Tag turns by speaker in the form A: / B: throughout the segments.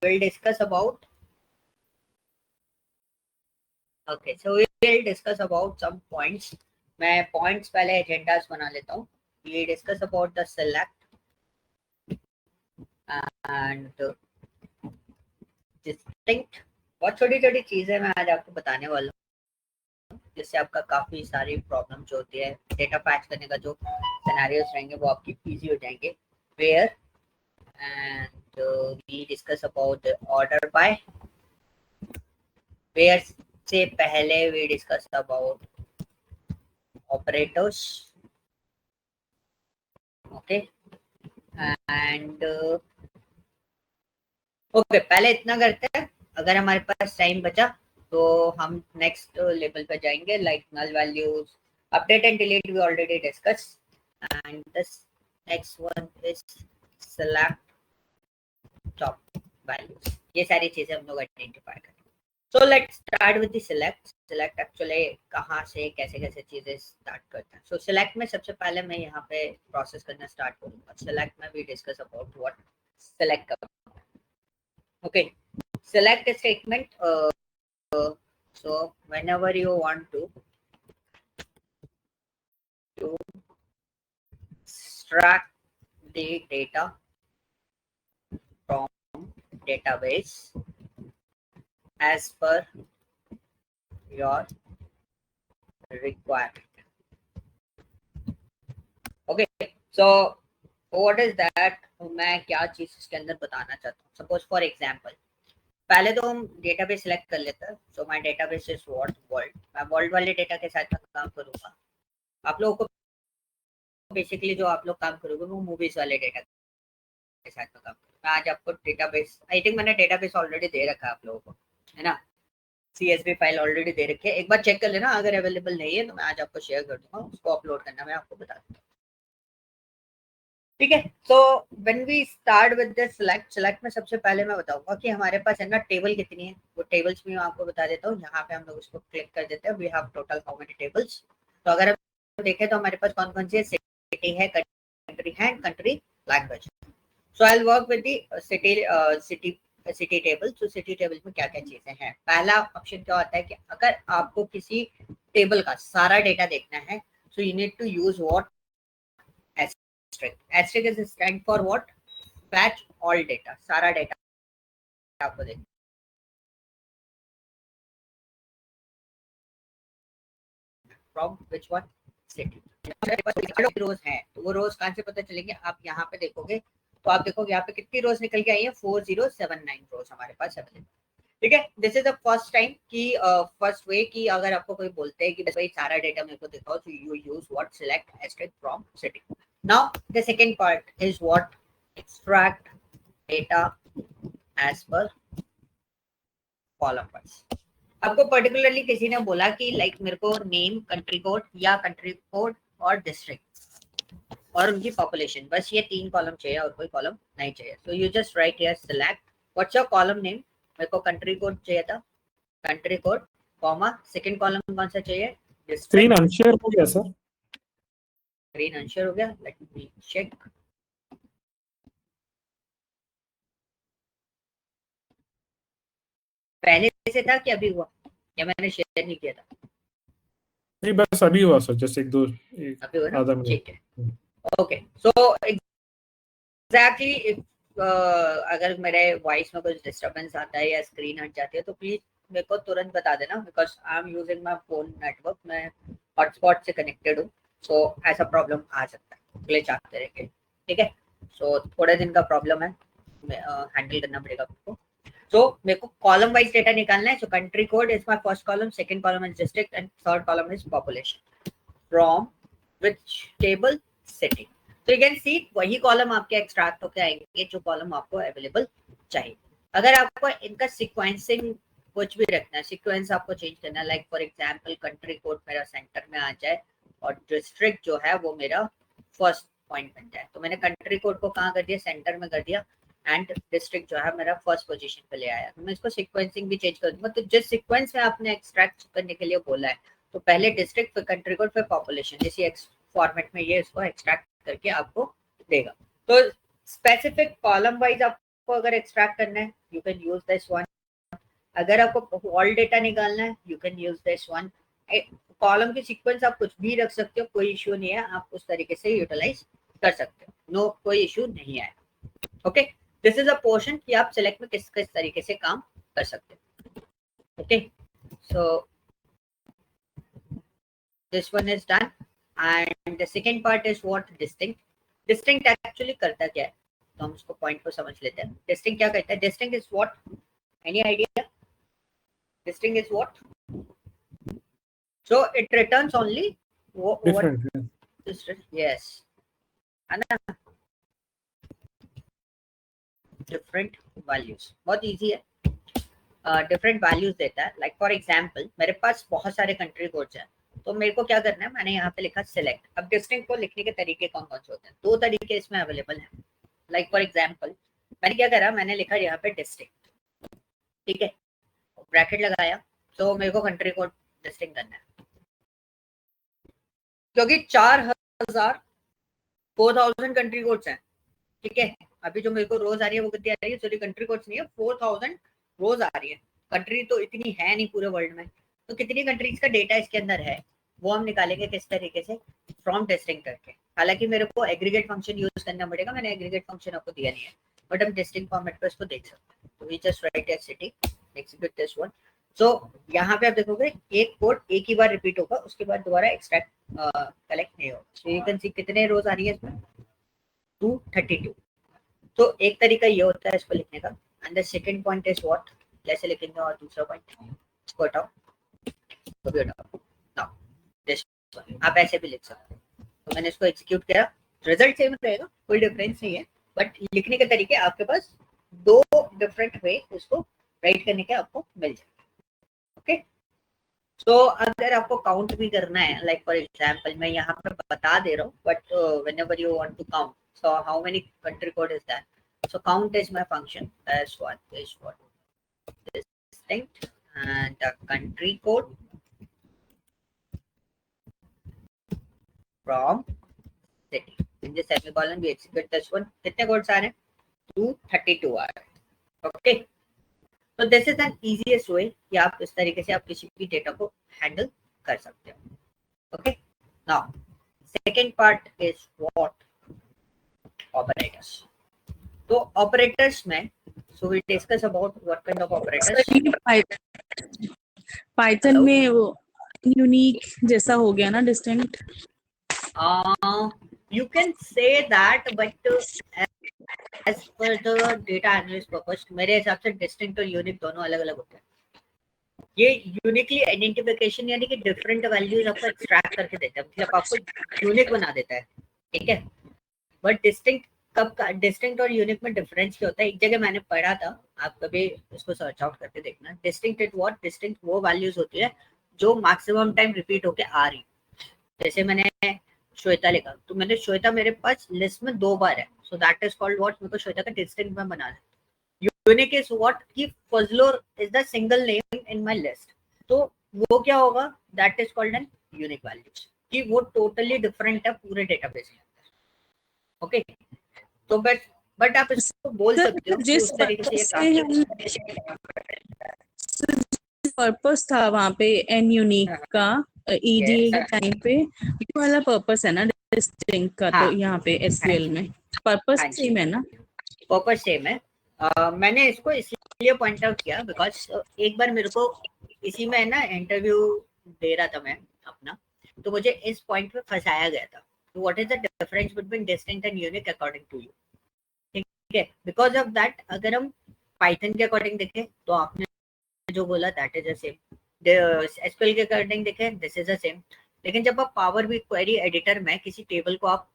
A: we'll discuss about we'll discuss about some points. मैं points पहले agendas बना लेता हूँ. We discuss about the select and distinct. बहुत छोटी छोटी चीजें मैं आज आपको बताने वाला हूँ जिससे आपका काफी सारी प्रॉब्लम जो होती है डेटा पैच करने का जो सिनेरियोस रहेंगे वो आपकी इजी हो जाएंगे. Where and we discuss about the order by. Where से पहले we discuss about operators. Okay and okay, पहले इतना करते हैं. अगर हमारे पास टाइम बचा तो हम नेक्स्ट लेवल पे जाएंगे like null values, update and delete we already discuss and this next one is select top values. ये सारी चीजें हम लोग आइडेंटिफाई करेंगे. So let's start with the select actually कहाँ से कैसे कैसे चीजें स्टार्ट करते हैं. सो सिलेक्ट में सबसे पहले मैं यहाँ पे प्रोसेस करना स्टार्ट करूंगा. सिलेक्ट में we discuss about what select कर. Okay, select a statement. So whenever you want to extract the data from database as per your requirement. Okay, so what is that? मैं क्या चीज इसके अंदर बताना चाहता हूँ. सपोज फॉर एग्जाम्पल पहले तो हम डेटाबेस सिलेक्ट कर लेते हैं. So my database is what world. मैं वर्ल्ड वाले डेटा के साथ काम करूंगा. आप लोगों को बेसिकली जो आप लोग काम करोगे वो मूवीज वाले डेटा के साथ काम करोगे. मैं आज आपको डेटाबेस, आई थिंक मैंने डेटाबेस ऑलरेडी दे रखा है आप लोगों को, है ना. CSV फाइल ऑलरेडी दे रखी है. एक बार चेक कर लेना. अगर अवेलेबल नहीं है तो मैं आज आपको शेयर कर दूंगा. उसको अपलोड करना मैं आपको बता दूंगा. ठीक है. So when we start with the select में सबसे पहले मैं बताऊंगा कि हमारे पास है ना टेबल कितनी है. वो टेबल्स भी मैं आपको बता देता हूँ. यहाँ पे हम लोग उसको क्लिक कर देते हैं. We have total how many tables. तो अगर हम देखें तो हमारे पास कौन कौन सी है. सिटी है, कंट्री है, country language. So I will work with the city table. तो सिटी टेबल में क्या क्या चीजें हैं. पहला ऑप्शन क्या होता है कि अगर आपको किसी टेबल का सारा डेटा देखना है so you need to use what asterisk is stand for what? Fetch all data. सारा डेटा आपको देखना. From which one? City. रोज हैं तो वो रोज कहाँ से पता चलेंगे. आप यहाँ पे देखोगे तो आप देखोगे यहाँ पे कितनी रोज निकल के आई है. 4079 रोज हमारे पास अवेलेबल. ठीक है. This is the first time की फर्स्ट वे की अगर आपको कोई बोलते हैं कि भाई सारा डेटा मेरे को दिखाओ तो you use what select asterisk from city. Now the second part is what? Extract data as per column wise. आपको पर्टिकुलरली किसी ने बोला कि लाइक मेरे को नेम, कंट्री कोड या कंट्री कोड और डिस्ट्रिक्ट और उनकी पॉपुलेशन, बस ये 3 कॉलम चाहिए और कोई कॉलम नहीं चाहिए. So you just right here select what's your column name. मेरे को कंट्री कोड चाहिए था, country code comma second column कौन सा चाहिए.
B: स्क्रीन अनशेयर हो गया सर.
A: स्क्रीन अनशेयर हो गया. Let me check. पहले से था कि अभी हुआ या मैंने शेयर नहीं किया था.
B: नहीं बस अभी हुआ सर. जस्ट एक दो
A: अभी हुआ ना.
B: आधा मिनट.
A: ठीक है. ओके. सो एग्जैक्टली अगर मेरे वॉइस में कुछ डिस्टरबेंस आता है या स्क्रीन हट जाती है तो प्लीज मेरे को तुरंत बता देना. Because I am using my phone network. मैं हॉटस्पॉट से कनेक्टेड हूँ. सो ऐसा प्रॉब्लम आ सकता है. ग्लिच आते रहेंगे. ठीक है. सो थोड़े दिन का प्रॉब्लम है. हैंडल करना पड़ेगा आपको. So मेरे को कॉलम वाइज डेटा निकालना है. सो country code is my first column, second column is district and third column is population. From which table? City. तो यू कैन सी वही कॉलम आपके एक्सट्रैक्ट होके आएंगे जो कॉलम आपको अवेलेबल चाहिए. अगर आपको इनका सीक्वेंसिंग कुछ भी रखना है, सीक्वेंस आपको चेंज करना है. Like for example country code मेरा सेंटर में आ जाए और डिस्ट्रिक्ट जो है वो मेरा फर्स्ट पॉइंट बन जाए. तो मैंने कंट्री कोड को कहाँ कर दिया? सेंटर में कर दिया. एंड डिस्ट्रिक्ट जो है मेरा फर्स्ट पोजीशन पे ले आया. तो मैं इसको सीक्वेंसिंग भी चेंज कर दूंगा. तो जिस सीक्वेंस में आपने एक्सट्रैक्ट करने के लिए बोला है तो पहले डिस्ट्रिक्ट, फिर कंट्री कोड, फिर पॉपुलेशन, इसी फॉर्मेट में ये इसको एक्सट्रैक्ट करके आपको देगा. तो स्पेसिफिक कॉलम वाइज आप को अगर एक्सट्रैक्ट करना है you can use this one, अगर आपको ऑल डेटा निकालना है you can use this one, column की सीक्वेंस आप कुछ भी रख सकते हो, कोई इश्यू नहीं है, आप उस तरीके से यूटिलाइज कर सकते हो, नो कोई इश्यू नहीं है। Okay, this is a portion कि आप सिलेक्ट में किस किस तरीके से काम कर सकते हो। Okay, so this one is done and the second part is what distinct. Distinct actually करता क्या है, तो हम उसको पॉइंट को समझ लेते हैं। डिस्टिंक्ट क्या करता है? Distinct is what, any idea? Distinct is what? So it returns only what
B: Different. Yeah.
A: is yes, है ना, different values, बहुत easy है, different values देता है। like for example मेरे पास बहुत सारे कंट्री कोड्स हैं, तो मेरे को क्या करना है, मैंने यहाँ पे लिखा सिलेक्ट। अब डिस्टिंक्ट को लिखने के तरीके कौन कौन से होते हैं? दो तरीके इसमें अवेलेबल हैं। like for example मैंने क्या करा, मैंने लिखा यहाँ पे डिस्टिंक्ट, ठीक है, ब्रैकेट लगाया, तो मेरे को कंट्री कोड डिस्टिंक्ट करना है, क्योंकि 4000 कंट्री कोड्स हैं, ठीक है। अभी जो मेरे को रोज आ रही है वो कितनी आ रही है? सॉरी, कंट्री कोड्स नहीं है, 4000 रोज आ रही है। कंट्री तो इतनी है नहीं पूरे वर्ल्ड में, तो कितनी कंट्रीज का डेटा इसके अंदर है वो हम निकालेंगे किस तरीके से? फ्रॉम टेस्टिंग करके। हालांकि मेरे को एग्रीगेट फंक्शन यूज करना पड़ेगा, मैंने एग्रीगेट फंक्शन आपको दिया नहीं है, बट हम टेस्टिंग फॉर्मेट पे इसको देख सकते हैं। तो we just write as city execute this one. So यहाँ पे आप देखोगे एक कोड एक ही बार रिपीट होगा, उसके बाद दोबारा एक्सट्रैक्ट कलेक्ट नहीं होगा। सो यू कैन सी कितने रोज आ रही है इसमें? 232। तो एक तरीका ये होता है इसको लिखने का। And the second point is what, कैसे लिखेंगे? और दूसरा पॉइंट इसको हटाओ, तो भी हटाओ, नाउ दिस वन आप ऐसे भी लिख सकते हो। तो मैंने इसको एग्जीक्यूट किया, रिजल्ट सेम रहेगा, कोई डिफरेंस नहीं है, बट लिखने के तरीके आपके पास दो डिफरेंट वे इसको राइट करने के आपको मिल जाएंगे। ओके, तो अगर आपको काउंट भी करना है, लाइक फॉर एग्जांपल मैं यहाँ पे बता दे रहा हूँ, but whenever you want to count, so how many country code is that? So count is my function as what is what distinct and the country code from city. In the semicolon we execute this one. कितने codes आ रहे हैं? 232 आ रहे हैं। Okay, तो this is an easiest way कि आप इस तरीके से आप किसी भी डेटा को हैंडल कर सकते हो। Okay, now second part is what? Operators. तो ऑपरेटर्स में so we discuss about what kind of operators.
C: Python में वो यूनिक जैसा हो गया ना, distinct.
A: You can say that, but as per the data analyst purpose मेरे हिसाब से डिस्टिंक्ट और यूनिक दोनों अलग अलग होते हैं। ये यूनिकली आइडेंटिफिकेशन यानी कि डिफरेंट वैल्यूज आपको एक्सट्रैक्ट करके देता है, मतलब आपको यूनिक बना देता है, ठीक है। बट डिस्टिंक्ट कब का? डिस्टिंक्ट और यूनिक में डिफरेंस क्या होता है? एक जगह मैंने पढ़ा था, आप कभी इसको सर्च आउट करके देखना। Distinct is what? डिस्टिंक्ट वो वैल्यूज होती है जो मैक्सिमम टाइम रिपीट होके आ रही। जैसे मैंने श्वेता लिखा, तो मैंने श्वेता मेरे पास लिस्ट में 2 बार है, so that is called what? मेरे को श्वेता का डिस्टिंक्ट में बना है। Unique is what? कि Fazlur is the single name in my list, तो वो क्या होगा? That is called an unique values, कि वो टोटली डिफरेंट है पूरे डेटाबेस में। ओके, तो बट आप इसको बोल सकते हो कि उस तरीके से ये
C: पर्पस था वहाँ पे एन यूनिक का ईडीए के टाइम पे, ये वाला पर्पस है ना डिस्टिंक्ट का। तो यहाँ पे एसक्यूएल में पर्पस सेम है ना?
A: पर्पस सेम है। मैंने इसको इसलिए पॉइंट आउट किया बिकॉज एक बार मेरे को इसी में ना इंटरव्यू दे रहा था मैं अपना, तो मुझे इस पॉइंट पे फंसाया गया था। तो what is the difference between distinct and unique according to you? ठीक है, बिकॉज ऑफ दैट अगर हम पाइथन के अकॉर्डिंग देखें तो आपने जो बोला that is the same. SQL के अकॉर्डिंग देखें दिस इज द सेम। लेकिन जब आप पावर बी क्वेरी एडिटर में किसी टेबल को आप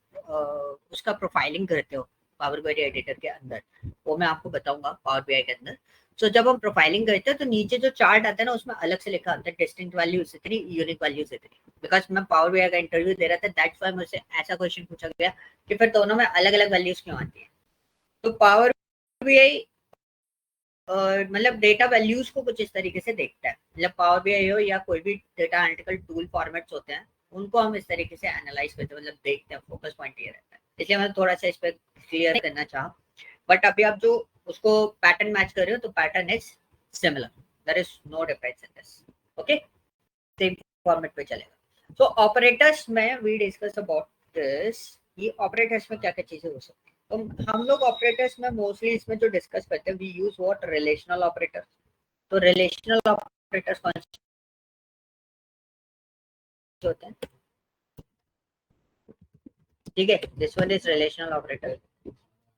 A: उसका प्रोफाइलिंग करते हो पावर क्वेरी एडिटर के अंदर, वो मैं आपको बताऊंगा पावर बीआई के अंदर। सो जब हम प्रोफाइलिंग करते हैं तो नीचे जो चार्ट आता है ना उसमें अलग से लिखा होता है डिस्टिंक्ट वैल्यूज इतनी, यूनिक वैल्यूज इतनी। बिकॉज मैं पावर बीआई का इंटरव्यू दे रहा था, दैट्स व्हाई मुझसे ऐसा क्वेश्चन पूछा गया कि फिर दोनों में अलग अलग वैल्यूज क्यों आती है। तो पावर बीआई मतलब डेटा वैल्यूज को कुछ इस तरीके से देखता है, मतलब पावर बीआई हो या कोई भी डेटा एनालिटिकल टूल फॉर्मेट्स होते हैं उनको हम इस तरीके से एनालाइज करते हैं, मतलब देखते हैं। फोकस पॉइंट ये रहता है, इसलिए मैं थोड़ा सा इस पर क्लियर करना चाहा। बट अभी आप जो उसको पैटर्न मैच कर रहे हो तो pattern is similar, there is no difference in this. Okay, same format पे चलेगा। सो ऑपरेटर्स में वी डिस्कस अबाउट दिस, ये ऑपरेटर्स में क्या क्या चीजें हो सकती है। तो हम लोग ऑपरेटर्स में मोस्टली इसमें जो डिस्कस करते हैं, we use what, relational operators. तो रिलेशनल ऑपरेटर्स कौन से होते हैं? ठीक है, this one is relational operator,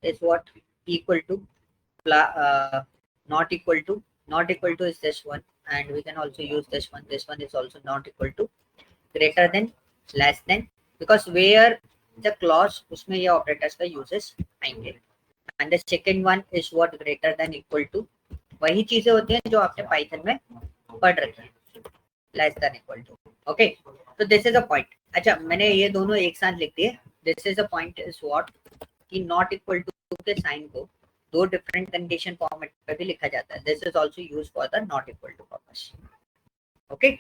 A: is what, equal to, not equal to, not equal to is this one, and we can also use this one. This one is also not equal to, greater than, less than, because where the clause उसमें ये operators का uses आएंगे। and the second one is what, greater than, equal to, वही चीजें होती हैं जो आपने पाइथन में पढ़ रखी है, less than, equal to। Okay, तो दिस इज अ पॉइंट। अच्छा, मैंने ये दोनों एक साथ लिख दिए। This is a point is what, कि नॉट इक्वल टू के साइन को दो डिफरेंट कंडीशन फॉर्मेट पे भी लिखा जाता है। This is also used for the not equal to purpose. Okay,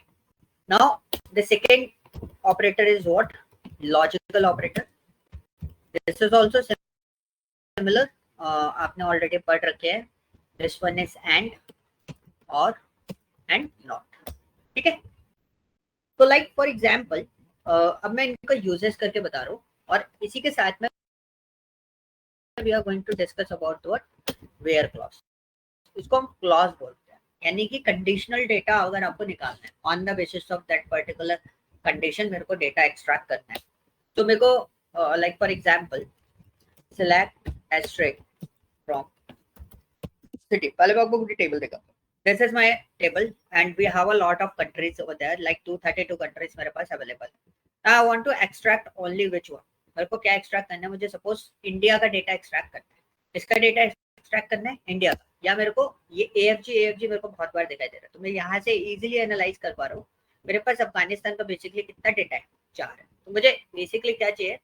A: now the second operator is what, logical operator. This is also similar, आपने ऑलरेडी पढ़ रखे हैं। दिस वन इज एंड, और एंड नॉट। ठीक है, तो लाइक फॉर एग्जांपल, अब मैं इनका यूजेस करके बता रहा हूँ, और इसी के साथ में we are going to discuss about what, where clause। इसको हम क्लॉज बोलते हैं, यानी कि कंडीशनल डेटा अगर आपको निकालना है, on the basis of that particular condition मेरे को डेटा एक्सट्रैक्ट करना है। तो मेरे को like for example, select asterisk from city, पहले मैं आपको पूरी टेबल दिखाता हूँ। This is my table and we have a lot of countries over there, like 232 countries मेरे पास अवेलेबल है। I want to extract only which one, मेरे को क्या एक्सट्रैक्ट करना है, मुझे सपोज इंडिया का डेटा एक्सट्रैक्ट करना है। इसका डेटा एक्सट्रैक्ट करना है इंडिया का, या मेरे को ये AFG मेरे को बहुत बार दिखाई दे रहा है, तो मैं यहाँ से इजीली एनालाइज कर पा रहा हूँ। मेरे पास अफगानिस्तान का बेसिकली कितना डेटा है, 4 है। तो मुझे बेसिकली क्या चाहिए,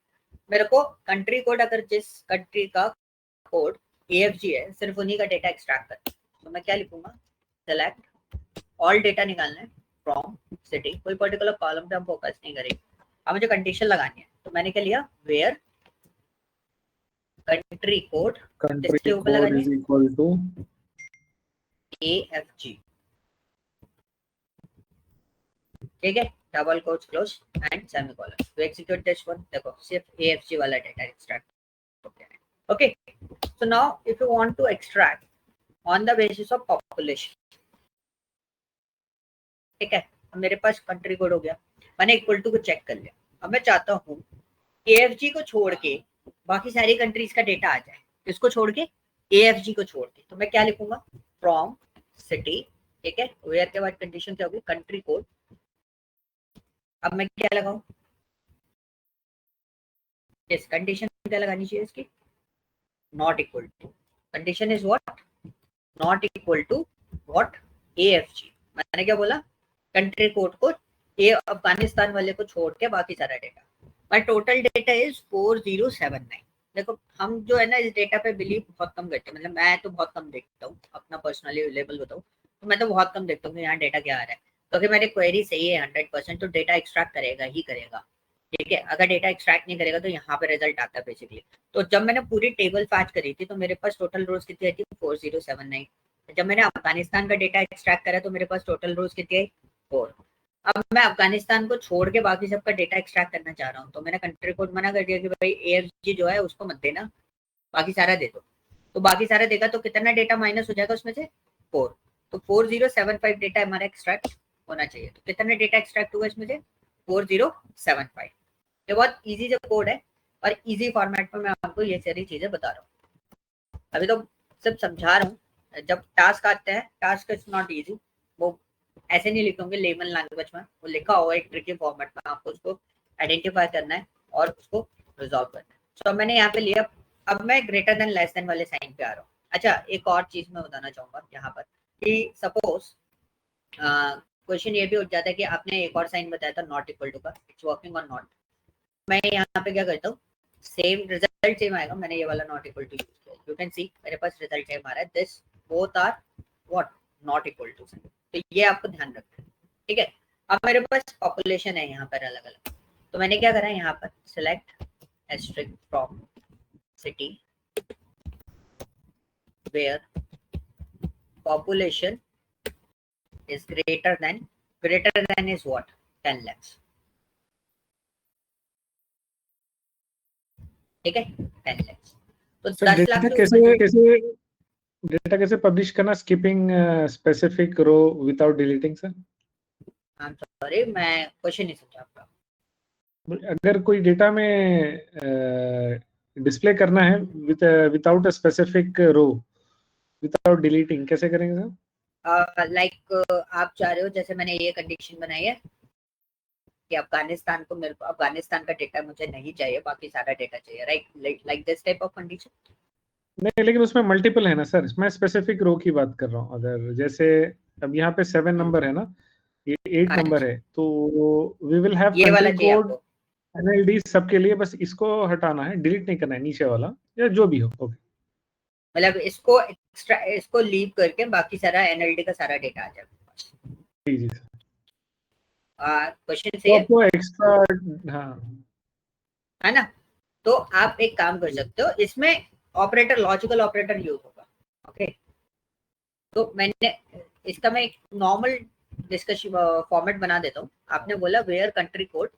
A: मेरे को कंट्री कोड, अगर जिस कंट्री का कोड AFG है, सिर्फ उन्हीं का डेटा एक्सट्रैक्ट करना है। तो मैं क्या लिखूंगा, सेलेक्ट ऑल डेटा निकालना है फ्रॉम सिटी, कोई पर्टिकुलर कॉलम पे हम फोकस नहीं करेंगे। अब मुझे कंडीशन लगानी है, तो मैंने क्या लिया, where country code
B: is equal to
A: AFG। ठीक है, double quotes close and semicolon. तो एग्जीक्यूट दिस वन, देखो सिर्फ AFG वाला डेटा एक्सट्रैक्ट हो गया है। Okay, so now if you want to extract on the basis of population, ठीक है, मेरे पास कंट्री कोड हो गया, मैंने इक्वल टू को चेक कर लिया। अब मैं चाहता हूँ AFG को छोड़ के बाकी सारी कंट्रीज का डेटा आ जाए, इसको छोड़ के, AFG को छोड़ के। तो मैं क्या लिखूंगा, फ्रॉम सिटी, ठीक है, वेयर के बाद कंडीशन क्या होगी, कंट्री कोड। अब मैं क्या लगाऊं, इस कंडीशन क्या लगानी चाहिए इसकी, not equal to, condition is what, not equal to what, AFG। मैंने क्या बोला, कंट्री कोड को अफगानिस्तान वाले को छोड़ के बाकी सारा data. My total data is 4079। देखो हम जो है ना इस डेटा पे बिलीव बहुत कम करते हैं, मतलब मैं तो बहुत कम देखता हूँ, अपना पर्सनली लेवल बताऊँ तो मैं तो बहुत कम देखता हूँ कि यहाँ डेटा क्या आ रहा है। क्योंकि मेरी क्वेरी सही है 100%, तो डेटा एक्सट्रैक्ट करेगा ही करेगा। ठीक है, अगर डेटा एक्सट्रैक्ट नहीं करेगा तो यहाँ पे रिजल्ट आता है बेसिकली। तो जब मैंने पूरी टेबल फैच करी थी तो मेरे पास टोटल रोज कितनी आई थी, 4079। जब मैंने अफगानिस्तान का डेटा एक्सट्रैक्ट करा तो मेरे पास टोटल रोज कितनी आई, 4। अब मैं अफगानिस्तान को छोड़ के बाकी सबका डेटा एक्सट्रैक्ट करना चाह रहा हूँ, तो मैंने कंट्री कोड मना कर दिया कि भाई AFG जो है उसको मत देना, बाकी सारा दे दो। तो बाकी सारा देगा तो कितना डेटा माइनस हो जाएगा उसमें से, 4। तो 4075 डेटा हमारा एक्सट्रैक्ट होना चाहिए। तो कितना डेटा एक्सट्रैक्ट हुआ इसमें से, 4075। ये बहुत इजी जो कोड है, और इजी फॉर्मेट में मैं आपको ये सारी चीजें बता रहा हूँ। अभी तो सिर्फ समझा रहा हूँ, जब टास्क आते हैं, टास्क इज नॉट इजी, वो ऐसे नहीं लिखोगे लेमन लैंग्वेज में, वो लिखा होगा एक ट्रिकी फॉर्मेट में, आपको उसको आइडेंटिफाई करना है और उसको रिजॉल्व करना है। तो मैंने यहाँ पे लिया। अब मैं ग्रेटर देन लेस देन वाले साइन पे आ रहा हूँ। अच्छा, एक और चीज मैं बताना चाहूंगा यहाँ पर, कि सपोज क्वेश्चन ये भी उठ जाता है कि आपने एक और साइन बताया था नॉट इक्वल टू का, इट्स वर्किंग ऑन नॉट। मैं यहाँ पे क्या करता हूँ, सेम रिजल्ट सेम आएगा, मैंने ये वाला नॉट इक्वल टू यूज किया, यू कैन सी मेरे पास रिजल्ट सेम आ रहा है, this both are what, not equal to. तो ये आपको ध्यान रखना है, ठीक है। अब मेरे पास पॉपुलेशन है यहाँ पर अलग अलग, तो मैंने क्या करा, यहाँ पर select asterisk from city, where population is greater than is what? 10 lakhs. ठीक है, 10 lakhs. तो 10 लाख
B: डेटा कैसे पब्लिश करना, skipping specific row without deleting sir?
A: I am sorry, मैं क्वेश्चन नहीं समझा आपका.
B: अगर कोई डेटा में डिस्प्ले करना है without a specific row, without deleting, कैसे करेंगे सर?
A: लाइक आप चाह रहे हो, जैसे मैंने ये कंडीशन बनाई है कि अफगानिस्तान को, मेरे को अफगानिस्तान का डेटा मुझे नहीं चाहिए, बाकी सारा डेटा चाहिए, right? Like this type of condition.
B: नहीं, लेकिन उसमें मल्टीपल है ना सर, मैं स्पेसिफिक रो की बात कर रहा हूँ. अगर जैसे अब यहाँ पे 7 नंबर है ना, ये 8 नंबर है, तो we will have country code NLD सबके लिए, बस इसको हटाना है, डिलीट नहीं करना है नीचे वाला, या जो भी हो. ओके,
A: मतलब इसको एक्स्ट्रा, इसको लीव करके बाकी सारा एनएलडी का सारा डेटा आ जाएगा.
B: जी जी सर.
A: क्वेश्चन से
B: आपको एक्स्ट्रा, हाँ
A: है ना. तो आप एक काम कर सकते हो, इसमें ऑपरेटर, लॉजिकल ऑपरेटर यूज होगा. ओके, तो मैंने इसका मैं एक नॉर्मल डिस्कशन फॉर्मेट बना देता हूँ. आपने बोला where country code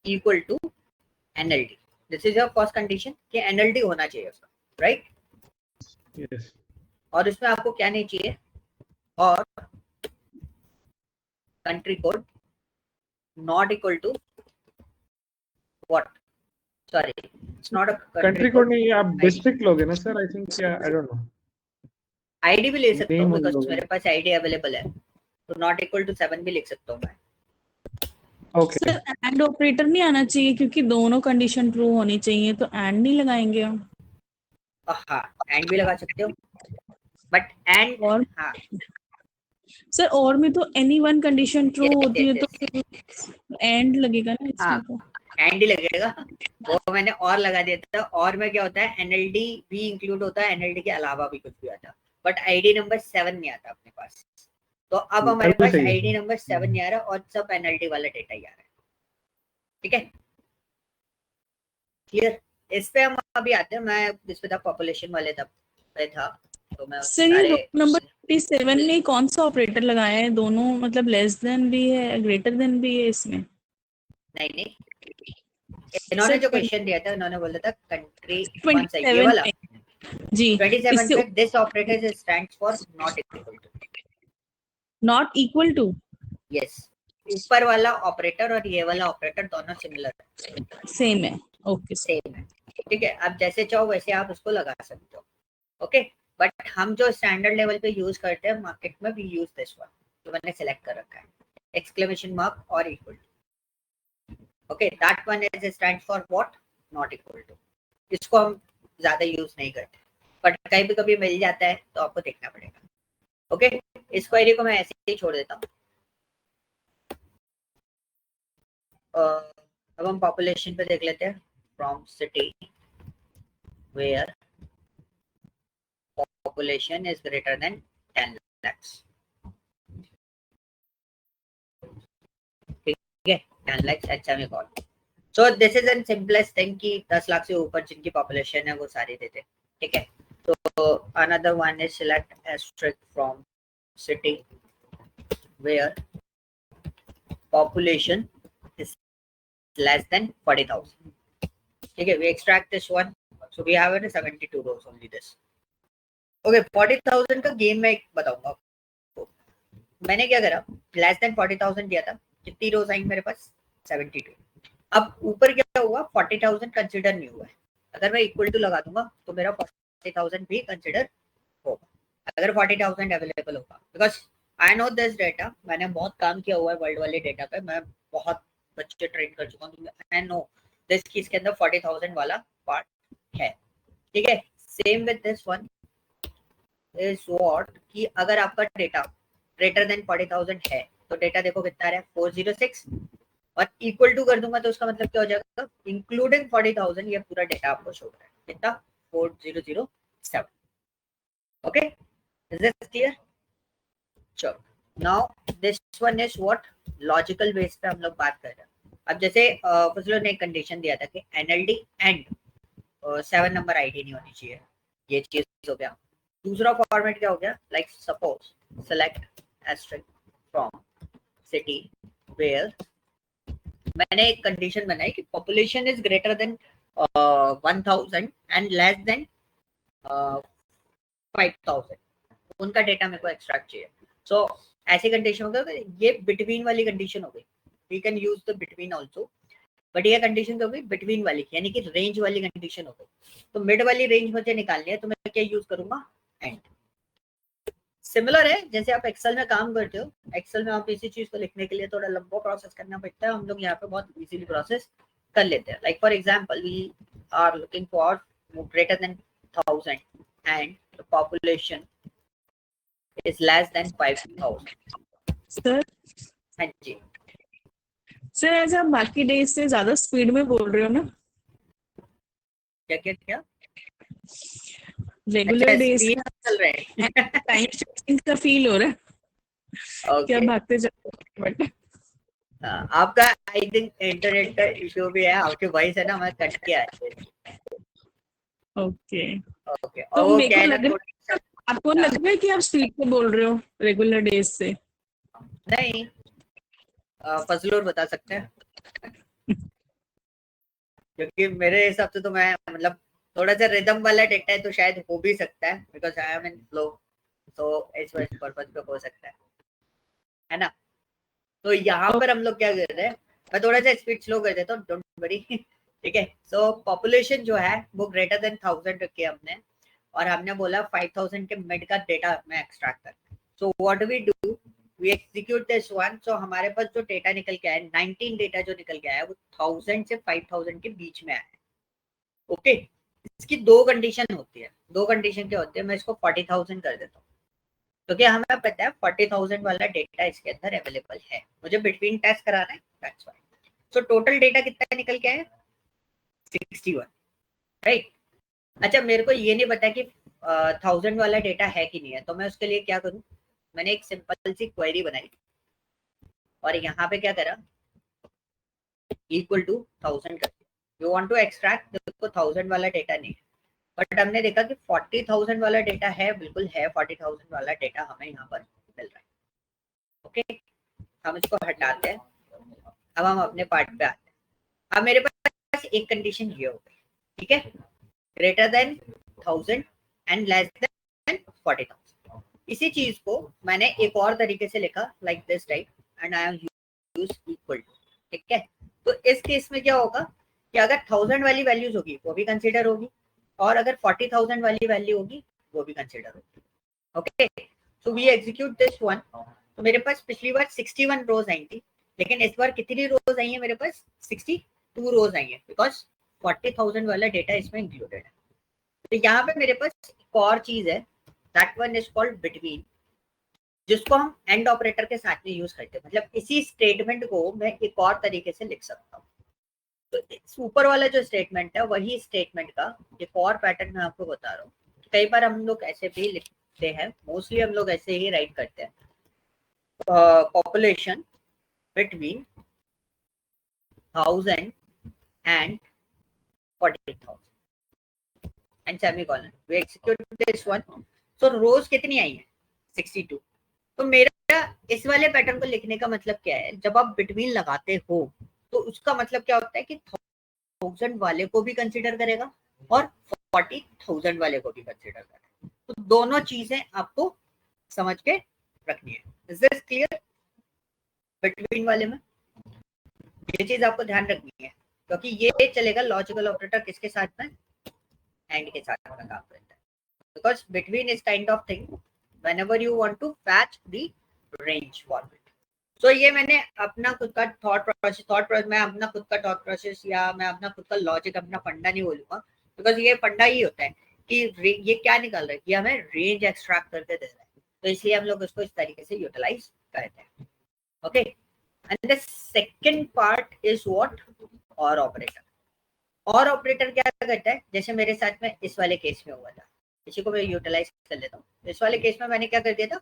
A: equal to NLD, this is your first condition कि एनएलडी होना चाहिए उसका, राइट?
B: यस.
A: और इसमें आपको क्या नहीं चाहिए, और country code not equal to what? Sorry, it's not a
B: country code नहीं, आप डिस्ट्रिक्ट लोगे ना सर? आई थिंक, या आई डोंट नो,
A: आईडी भी ले सकता हूँ, बिकॉज़ मेरे पास आईडी अवेलेबल है. तो नॉट इक्वल टू 7 भी लिख सकता हूँ मैं.
B: ओके.
C: सर एंड ऑपरेटर नहीं आना चाहिए, क्योंकि दोनों कंडीशन ट्रू होनी चाहिए, तो एंड नहीं लगाएंगे हम.
A: हाँ, एंड भी लगा सकते हो, बट एंड,
C: और
A: हाँ
C: सर और में तो any one condition true
A: Yes,
C: होती है,
A: yes,
C: तो फिर एंड लगेगा ना इसमें.
A: हाँ,
C: तो
A: एंड ही लगेगा. वो मैंने और लगा दिया था. और में क्या होता है, एनएलडी भी इंक्लूड होता है, एनएलडी के अलावा भी कुछ भी आता है, बट आईडी नंबर 7 नहीं आता अपने पास. तो अब हमारे पास आईडी नंबर 7 नहीं आ रहा, और सब एनएलडी वाला डेटा ही आ रहा है. ठीक है, क्लियर? इस पे हम अभी आते हैं. मैं इस पे था पॉपुलेशन वाले तब पे था, तो मैं
C: सर ये नंबर 57 में कौन सा ऑपरेटर लगाया है? दोनों मतलब लेस देन भी है, ग्रेटर देन भी है इसमें?
A: नहीं, इन्होंने जो क्वेश्चन दिया था, उन्होंने बोला था कंट्री कौन सा, ये
C: 27
A: वाला
C: जी.
A: 27 पे this operator stands for not equal to.
C: Not equal to,
A: yes, ऊपर वाला ऑपरेटर और ये वाला ऑपरेटर दोनों सिमिलर है,
C: सेम है. ओके
A: सेम है. ठीक है, आप जैसे चाहो वैसे आप उसको लगा सकते हो. ओके, बट हम जो स्टैंडर्ड लेवल पे यूज करते हैं मार्केट में, वी यूज दिस वन, तो मैंने सेलेक्ट कर रखा है, एक्सक्लेमेशन मार्क और equal to. Okay, that one is stand for what? Not equal to. इसको हम ज्यादा यूज नहीं करते, बट कहीं भी कभी मिल जाता है तो आपको देखना पड़ेगा. ओके, इस क्वेरी को मैं ऐसे ही छोड़ देता हूँ. अब हम पॉपुलेशन पे देख लेते हैं. From city where population is greater than 10 lakhs. ठीक है, 10 lakhs. अच्छा मैं call. So this is the simplest thing कि 10 लाख से ऊपर जिनकी population है वो सारे देते. ठीक है, तो another one is select asterisk from city where population is less than 40,000. ठीक है, we extract this one, so we have 72 rows only this. Okay, 40,000 का गेम मैं बताऊंगा. मैंने क्या करा, लेस देन 40,000 दिया था. कितनी रोज आई मेरे पास? 72. अब ऊपर क्या हुआ, 40,000 कंसिडर नहीं हुआ है. अगर मैं इक्वल टू लगा दूंगा तो मेरा 40,000 भी कंसिडर होगा, अगर 40,000 अवेलेबल होगा. Because I know this data, मैंने बहुत काम किया हुआ है वर्ल्ड वाले डेटा पे, मैं बहुत बच्चे ट्रेन कर चुका हूँ. आई नो दिस की इसके अंदर 40,000 वाला पार्ट है. ठीक है, same with this one is what कि अगर आपका डेटा ग्रेटर देन 40,000 है तो डेटा देखो कितना है, 406, और इक्वल टू कर दूंगा तो उसका मतलब क्या हो जाएगा, इंक्लूडिंग 40,000 ये पूरा डेटा आपको शो कर रहा है. कितना? 4007. Okay, is this clear? चलो, now this one is what, logical base पे हम लोग बात कर रहे हैं. अब जैसे फजलो ने एक कंडीशन दिया था कि एनएलडी एंड 7 नंबर आईडी नहीं होनी चाहिए. ये चीज हो गया। दूसरा फॉर्मेट क्या हो गया, like suppose select asterisk from city where, मैंने एक कंडीशन बनाई कि population is greater than 1000 and less than 5000, उनका डेटा मेरे को एक्सट्रैक्ट चाहिए। सो ऐसी कंडीशन हो गई, ये बिटवीन वाली कंडीशन हो गई, we can use the between also, but ये कंडीशन हो गई बिटवीन वाली, यानी कि रेंज वाली कंडीशन हो गई। तो मिड वाली रेंज मुझे निकालनी है, तो मैं क्या यूज करूंगा, एंड। सिमिलर है जैसे आप एक्सेल में काम करते हो, एक्सेल में आप इसी चीज को लिखने के लिए थोड़ा लंबा प्रोसेस करना पड़ता है, हम लोग यहाँ पे बहुत इजीली प्रोसेस कर लेते हैं। Like for example we are looking for greater than 1000 and the population is less than 5000।
C: Sir
A: हाँ जी
C: सर, ऐसे आप बाकी डेज से ज्यादा स्पीड में बोल रहे हो ना?
A: क्या क्या क्या
C: रेगुलर डेज
A: स्पीड चल रहे हैं
C: टाइम शिफ्टिंग का फील हो रहा है कि आप
A: ओके
C: भागते जाते हो, बट
A: आपका आई थिंक इंटरनेट का इशू भी है, आपकी वॉइस है ना मैं कट के आ रही है।
C: ओके।
A: ओके
C: तो
A: और
C: मेरे
A: क्या
C: को
A: है ना
C: लग रहा है, आपको लग रहा है कि आप स्पीड में बोल रहे हो रेगुलर डेज से?
A: नहीं फजलूर बता सकते हैं क्योंकि मेरे हिसाब से तो मैं मतलब थोड़ा सा रिदम वाला डेटा है तो शायद हो भी सकता है, because I am in flow, तो इस पर्पज पे हो सकता है ना। तो यहाँ पर हम लोग क्या कर रहे हैं, मैं थोड़ा सा स्पीड स्लो कर देता हूँ, डोंट वरी ठीक है। सो पॉपुलेशन जो है वो ग्रेटर देन 1000 रखी हमने, और हमने बोला 5000 के मिड का डेटा हमें एक्सट्रैक्ट करना है। So what we do, we execute this one. So हमारे पास जो डेटा निकल के आया 19 डेटा जो निकल के आया वो 1000 से 5000 के बीच में आया है। ओके इसकी दो कंडीशन होती है, दो कंडीशन क्या होती है, मैं इसको 40,000 कर देता हूँ क्योंकि हमें पता है 40,000 वाला डेटा इसके अंदर अवेलेबल है, मुझे बिटवीन टेस्ट कराना है, that's why. So total data कितना निकल के आया 61, राइट। अच्छा मेरे को ये नहीं पता कि 1000 वाला डेटा है कि नहीं है, तो मैं उसके लिए क्या करूं, मैंने एक सिंपल सी क्वेरी बनाई और यहाँ पे क्या करा, इक्वल टू 1000 कर दिया। यू वांट टू एक्सट्रैक्ट, देखो 1000 वाला डेटा नहीं है, बट हमने देखा कि 40,000 वाला डेटा है, बिल्कुल है 40,000 वाला डेटा हमें यहाँ पर मिल रहा है। ओके हम इसको हटाते हैं, अब हम अपने पार्ट पे आते हैं। अब मेरे पास एक कंडीशन ये हो गई, ठीक है, greater than 1000 and less then 40,000। इसी चीज को मैंने एक और तरीके से लिखा like this type, and I am use equal to, ठीक है। तो इस केस में क्या होगा कि अगर 1000 वाली वैल्यूज होगी वो भी कंसीडर होगी, और अगर 40,000 वाली वैल्यू होगी वो भी कंसीडर होगी। Okay so we execute this one. तो मेरे पास पिछली बार 61 रोज आई थी, लेकिन इस बार कितनी रोज आई है मेरे पास, 62 रोज आई है, बिकॉज 40,000 वाला डेटा इसमें इंक्लूडेड है। तो यहाँ पे मेरे पास एक और चीज है, that one is called between, जिसको हम एंड ऑपरेटर के साथ में यूज करते हैं। मतलब इसी स्टेटमेंट को मैं एक और तरीके से लिख सकता हूँ। तो ऊपर वाला जो स्टेटमेंट है वही स्टेटमेंट का एक और पैटर्न मैं आपको बता रहा हूँ। कई बार हम लोग ऐसे भी लिखते हैं, मोस्टली हम लोग ऐसे ही राइट करते हैं, population between 1000 and 40,000 and semicolon, we execute this one. So rows कितनी आई है 62। तो मेरा इस वाले पैटर्न को लिखने का मतलब क्या है, जब आप बिटवीन लगाते हो तो उसका मतलब क्या होता है कि 1000 वाले को भी कंसीडर करेगा और 40,000 वाले को भी कंसीडर करेगा। तो दोनों चीजें आपको समझ के रखनी है। Is this clear? बिटवीन वाले में ये चीज आपको ध्यान रखनी है, क्योंकि ये चलेगा लॉजिकल ऑपरेटर किसके साथ में, एंड के साथ में काम करता है, because between is kind of thing whenever you want to fetch the range format. So ये मैंने अपना खुद का थॉट प्रोसेस मैं अपना खुद का थॉट प्रोसेस या मैं अपना खुद का लॉजिक, अपना फंडा नहीं बोलूंगा, बिकॉज ये फंडा ही होता है कि ये क्या निकाल रहा है, ये हमें रेंज एक्सट्रैक्ट करके दे रहा है, तो इसलिए हम लोग उसको इस तरीके से यूटिलाइज करते हैं। Okay and the second part is what, और ऑपरेटर। और ऑपरेटर क्या करता है, जैसे मेरे साथ में इस वाले केस में हुआ था, इसी को मैं यूटिलाइज कर लेता हूँ। इस वाले केस में मैंने क्या कर दिया था,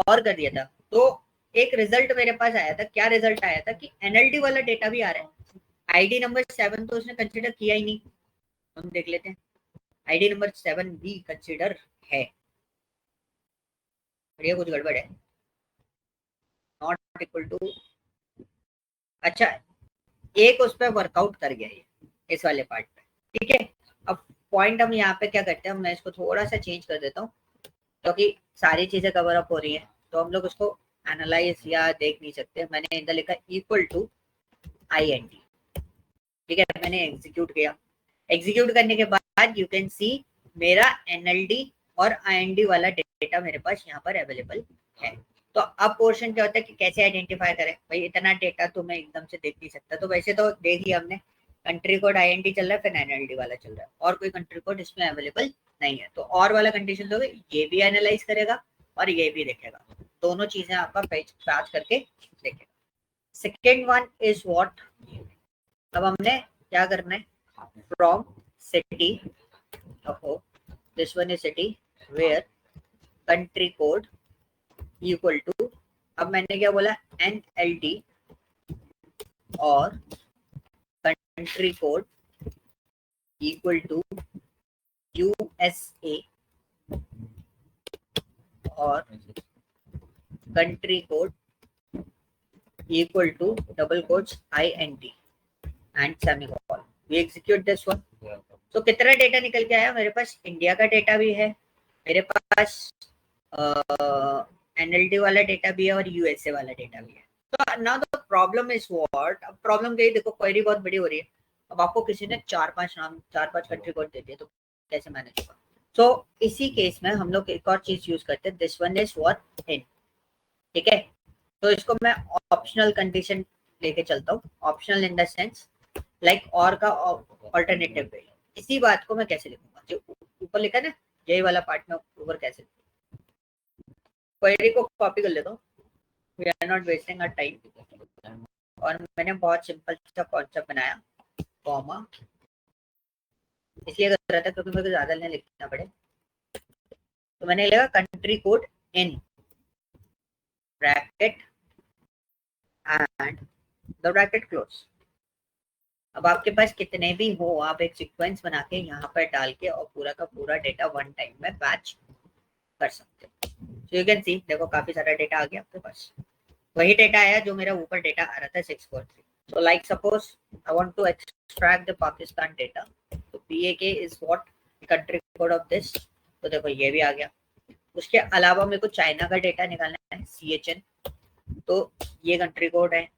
A: और कर दिया था, तो एक रिजल्ट मेरे पास आया था। क्या रिजल्ट आया था कि एनएलडी वाला डेटा भी आ रहा है, आईडी नंबर 7 तो उसने कंसीडर किया ही नहीं। हम देख लेते हैं, आईडी नंबर 7 भी कंसिडर है, ये कुछ गड़बड़ है। नॉट इक्वल टू, अच्छा एक उस पर वर्कआउट कर गया ये इस वाले पार्ट पे, ठीक है। अब पॉइंट हम यहाँ पे क्या करते हैं, मैं इसको थोड़ा सा चेंज कर देता हूँ क्योंकि सारी चीजें कवर अप हो रही है, तो हम लोग उसको एनालाइज या देख नहीं सकते। मैंने इधर लिखा इक्वल टू INT, ठीक है। मैंने एग्जीक्यूट किया, एग्जीक्यूट करने के बाद यू कैन सी मेरा NLD और IND वाला डेटा मेरे पास यहाँ पर अवेलेबल है। तो अब पोर्शन क्या होता है कि कैसे आइडेंटिफाई करें, भाई इतना डेटा तो मैं एकदम से देख नहीं सकता। तो वैसे तो देख लिया हमने, कंट्री कोड INT चल रहा है, फिर NLD वाला चल रहा है, और कोई कंट्री कोड इसमें अवेलेबल नहीं है। तो और वाला कंडीशन तो ये भी एनालाइज करेगा और ये भी देखेगा, दोनों चीजें आपका पैच करके देखेगा। सेकेंड वन इज व्हाट, अब हमने क्या करना है, from city, this one is city where country code equal to, अब मैंने क्या बोला, NLD और country code equal to USA और country code equal to double quotes INT and semicolon. We execute this one. तो कितना डेटा निकल के आया मेरे पास, इंडिया का डेटा भी है मेरे पास, NLD वाला डेटा भी है और USA वाला डेटा भी है। तो now the problem is what, अब प्रॉब्लम गई, देखो क्वेरी बहुत बड़ी हो रही है। अब आपको किसी ने 4-5 नाम 4-5 कंट्री कोड दे दिए तो कैसे मैनेज होगा। तो इसी केस में हम लोग एक और चीज यूज करते हैं, this one is what in, ठीक है। तो इसको मैं ऑप्शनल कंडीशन लेके चलता हूँ, optional in the sense like और का ऑल्टरनेटिव वे। इसी बात को मैं कैसे लिखूंगा, जो ऊपर लिखा है ना, यही वाला पार्ट में ऊपर कैसे, क्वेरी को कॉपी कर लेता हूँ, we are not wasting our time. और मैंने बहुत सिंपल सा कॉन्सेप्ट बनाया, कॉमा इसलिए कर रहा था क्योंकि मुझे ज्यादा नहीं लिखना पड़े। तो मैंने लिखा country code in bracket and the bracket close. अब आपके पास कितने भी हो, आप एक सीक्वेंस बना के यहाँ पर डाल के और पूरा का पूरा डेटा वन टाइम में बैच कर सकते हो। सो यू कैन सी, देखो काफी सारा डेटा आ गया आपके पास, वही डेटा आया जो मेरा ऊपर डेटा आ रहा था 643। So like suppose I want to extract the Pakistan data, तो PAK is what country code of this, तो देखो ये भी आ गया। उसके अलावा मेरे को चाइना का डेटा निकालना है, CHN, तो ये कंट्री कोड है।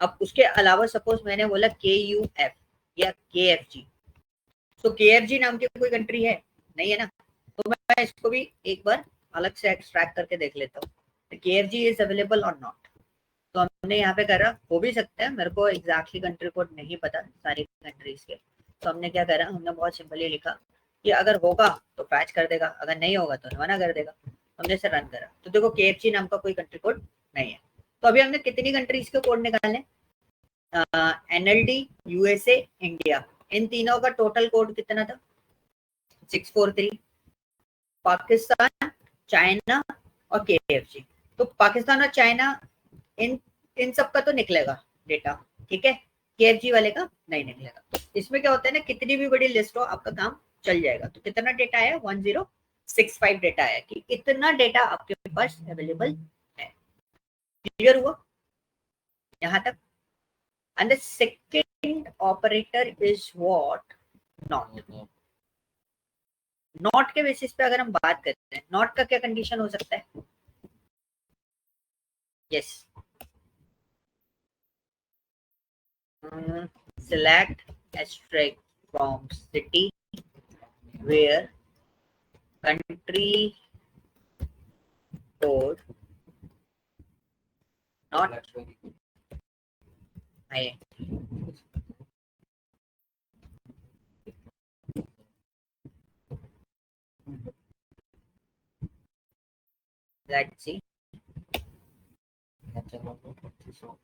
A: अब उसके अलावा सपोज मैंने बोला KUF या KFG, तो KFG नाम की कोई कंट्री है नहीं है ना, तो मैं इसको भी एक बार अलग से एक्सट्रैक्ट करके देख लेता हूँ, KFG इज अवेलेबल और नॉट। तो हमने यहाँ पे करा, हो भी सकता है, मेरे को एग्जैक्टली कंट्री कोड नहीं पता सारी कंट्रीज के, तो हमने क्या करा, हमने बहुत सिंपली लिखा कि अगर होगा तो पैच कर देगा, अगर नहीं होगा तो मना कर देगा। हमने इसे रन करा, तो देखो KFG नाम का कोई कंट्री कोड नहीं है। तो अभी हमने कितनी कंट्रीज के कोड निकालने, NLD, USA, इंडिया, इन तीनों का टोटल कोड कितना था 643। पाकिस्तान, चाइना और KFG, तो पाकिस्तान और चाइना इन सब का तो निकलेगा डेटा, ठीक है, KFG वाले का नहीं निकलेगा। तो इसमें क्या होता है ना, कितनी भी बड़ी लिस्ट हो आपका काम चल जाएगा। तो कितना डेटा आया, 1065 डेटा आया, कि इतना डेटा आपके पास अवेलेबल है। क्लियर हुआ यहाँ तक। And the second operator is what, not. Not के बेसिस पे अगर हम बात करते हैं, नॉट का क्या कंडीशन हो सकता है, yes, select asterisk from city where country code not INT. Let's see.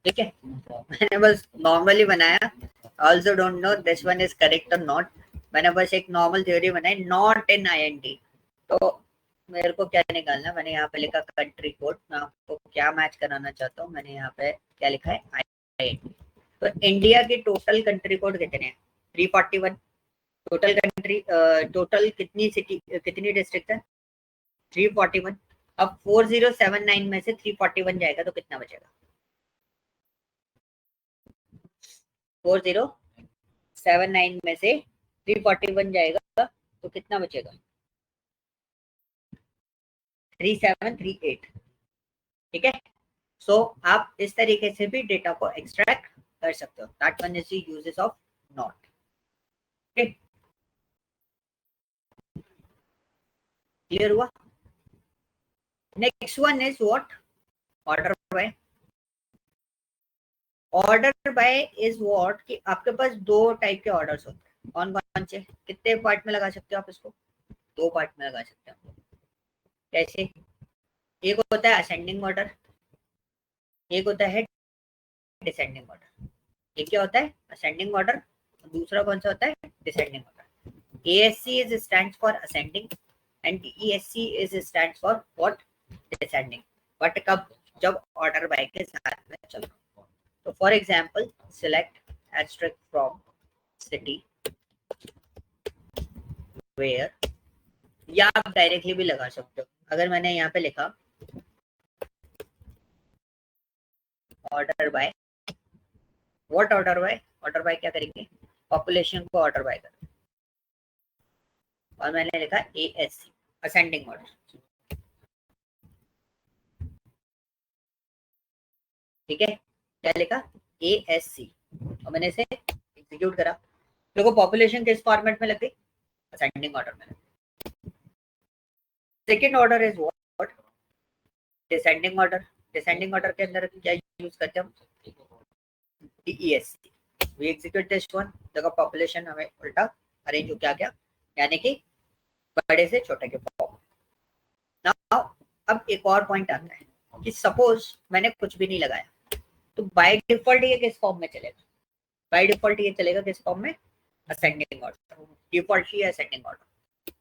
A: ठीक है, मैंने बस नॉर्मली बनाया, also don't know this one is correct और नॉट। मैंने बस एक नॉर्मल थ्योरी बनाई, नॉट इन INT। तो मेरे को क्या निकालना, मैंने यहाँ पे लिखा कंट्री कोड, मैं आपको क्या मैच कराना चाहता हूँ, मैंने यहाँ पे क्या लिखा है INT। तो इंडिया के टोटल कंट्री कोड कितने हैं, 341, टोटल कंट्री, टोटल कितनी सिटी, कितनी डिस्ट्रिक्ट है? 341। अब 4079 में से 341 जाएगा तो कितना बचेगा? 4079 में से 341 जाएगा तो कितना बचेगा? 3738। ठीक है, सो आप इस तरीके से भी डेटा को एक्सट्रैक्ट कर सकते हो। That one is the uses of not. Okay, clear हुआ? Next one is what? Order by. Order by is what कि आपके पास दो टाइप के ऑर्डर्स होते हैं। कौन कौन से? कितने पार्ट में लगा सकते हो आप इसको? दो पार्ट में लगा सकते हो। कैसे? एक होता है असेंडिंग ऑर्डर, एक होता है डिसेंडिंग ऑर्डर। एक क्या होता है? Ascending order. दूसरा कौन सा होता है? Descending order. ASC is stands for ascending and DESC is stands for what? Descending. But कब? जब ऑर्डर बाय के साथ में चलो। तो for example select asterisk from city where, या आप डायरेक्टली भी लगा सकते हो। अगर मैंने यहाँ पे लिखा order by, what order by? Order bye क्या करेंगे? पॉपुलेशन को ऑर्डर बाय करेंगे। और मैंने लिखा ASC, असेंडिंग ऑर्डर। ठीक है, क्या लिखा? ASC। और मैंने इसे एग्जीक्यूट करा। देखो पॉपुलेशन किस फॉर्मेट में लग गई? असेंडिंग ऑर्डर में। Second order is what? Descending order. Descending order के अंदर क्या यूज करते हैं हम? DESC। We execute this one. देखो पॉपुलेशन हमें उल्टा अरेंज हो क्या गया, यानी कि बड़े से छोटे के फॉर्म। नाउ अब एक और पॉइंट आता है कि सपोज मैंने कुछ भी नहीं लगाया, तो बाय डिफॉल्ट ये किस फॉर्म में चलेगा? बाय डिफॉल्ट ये चलेगा किस फॉर्म में? Ascending order. डिफॉल्ट ही असेंडिंग ऑर्डर।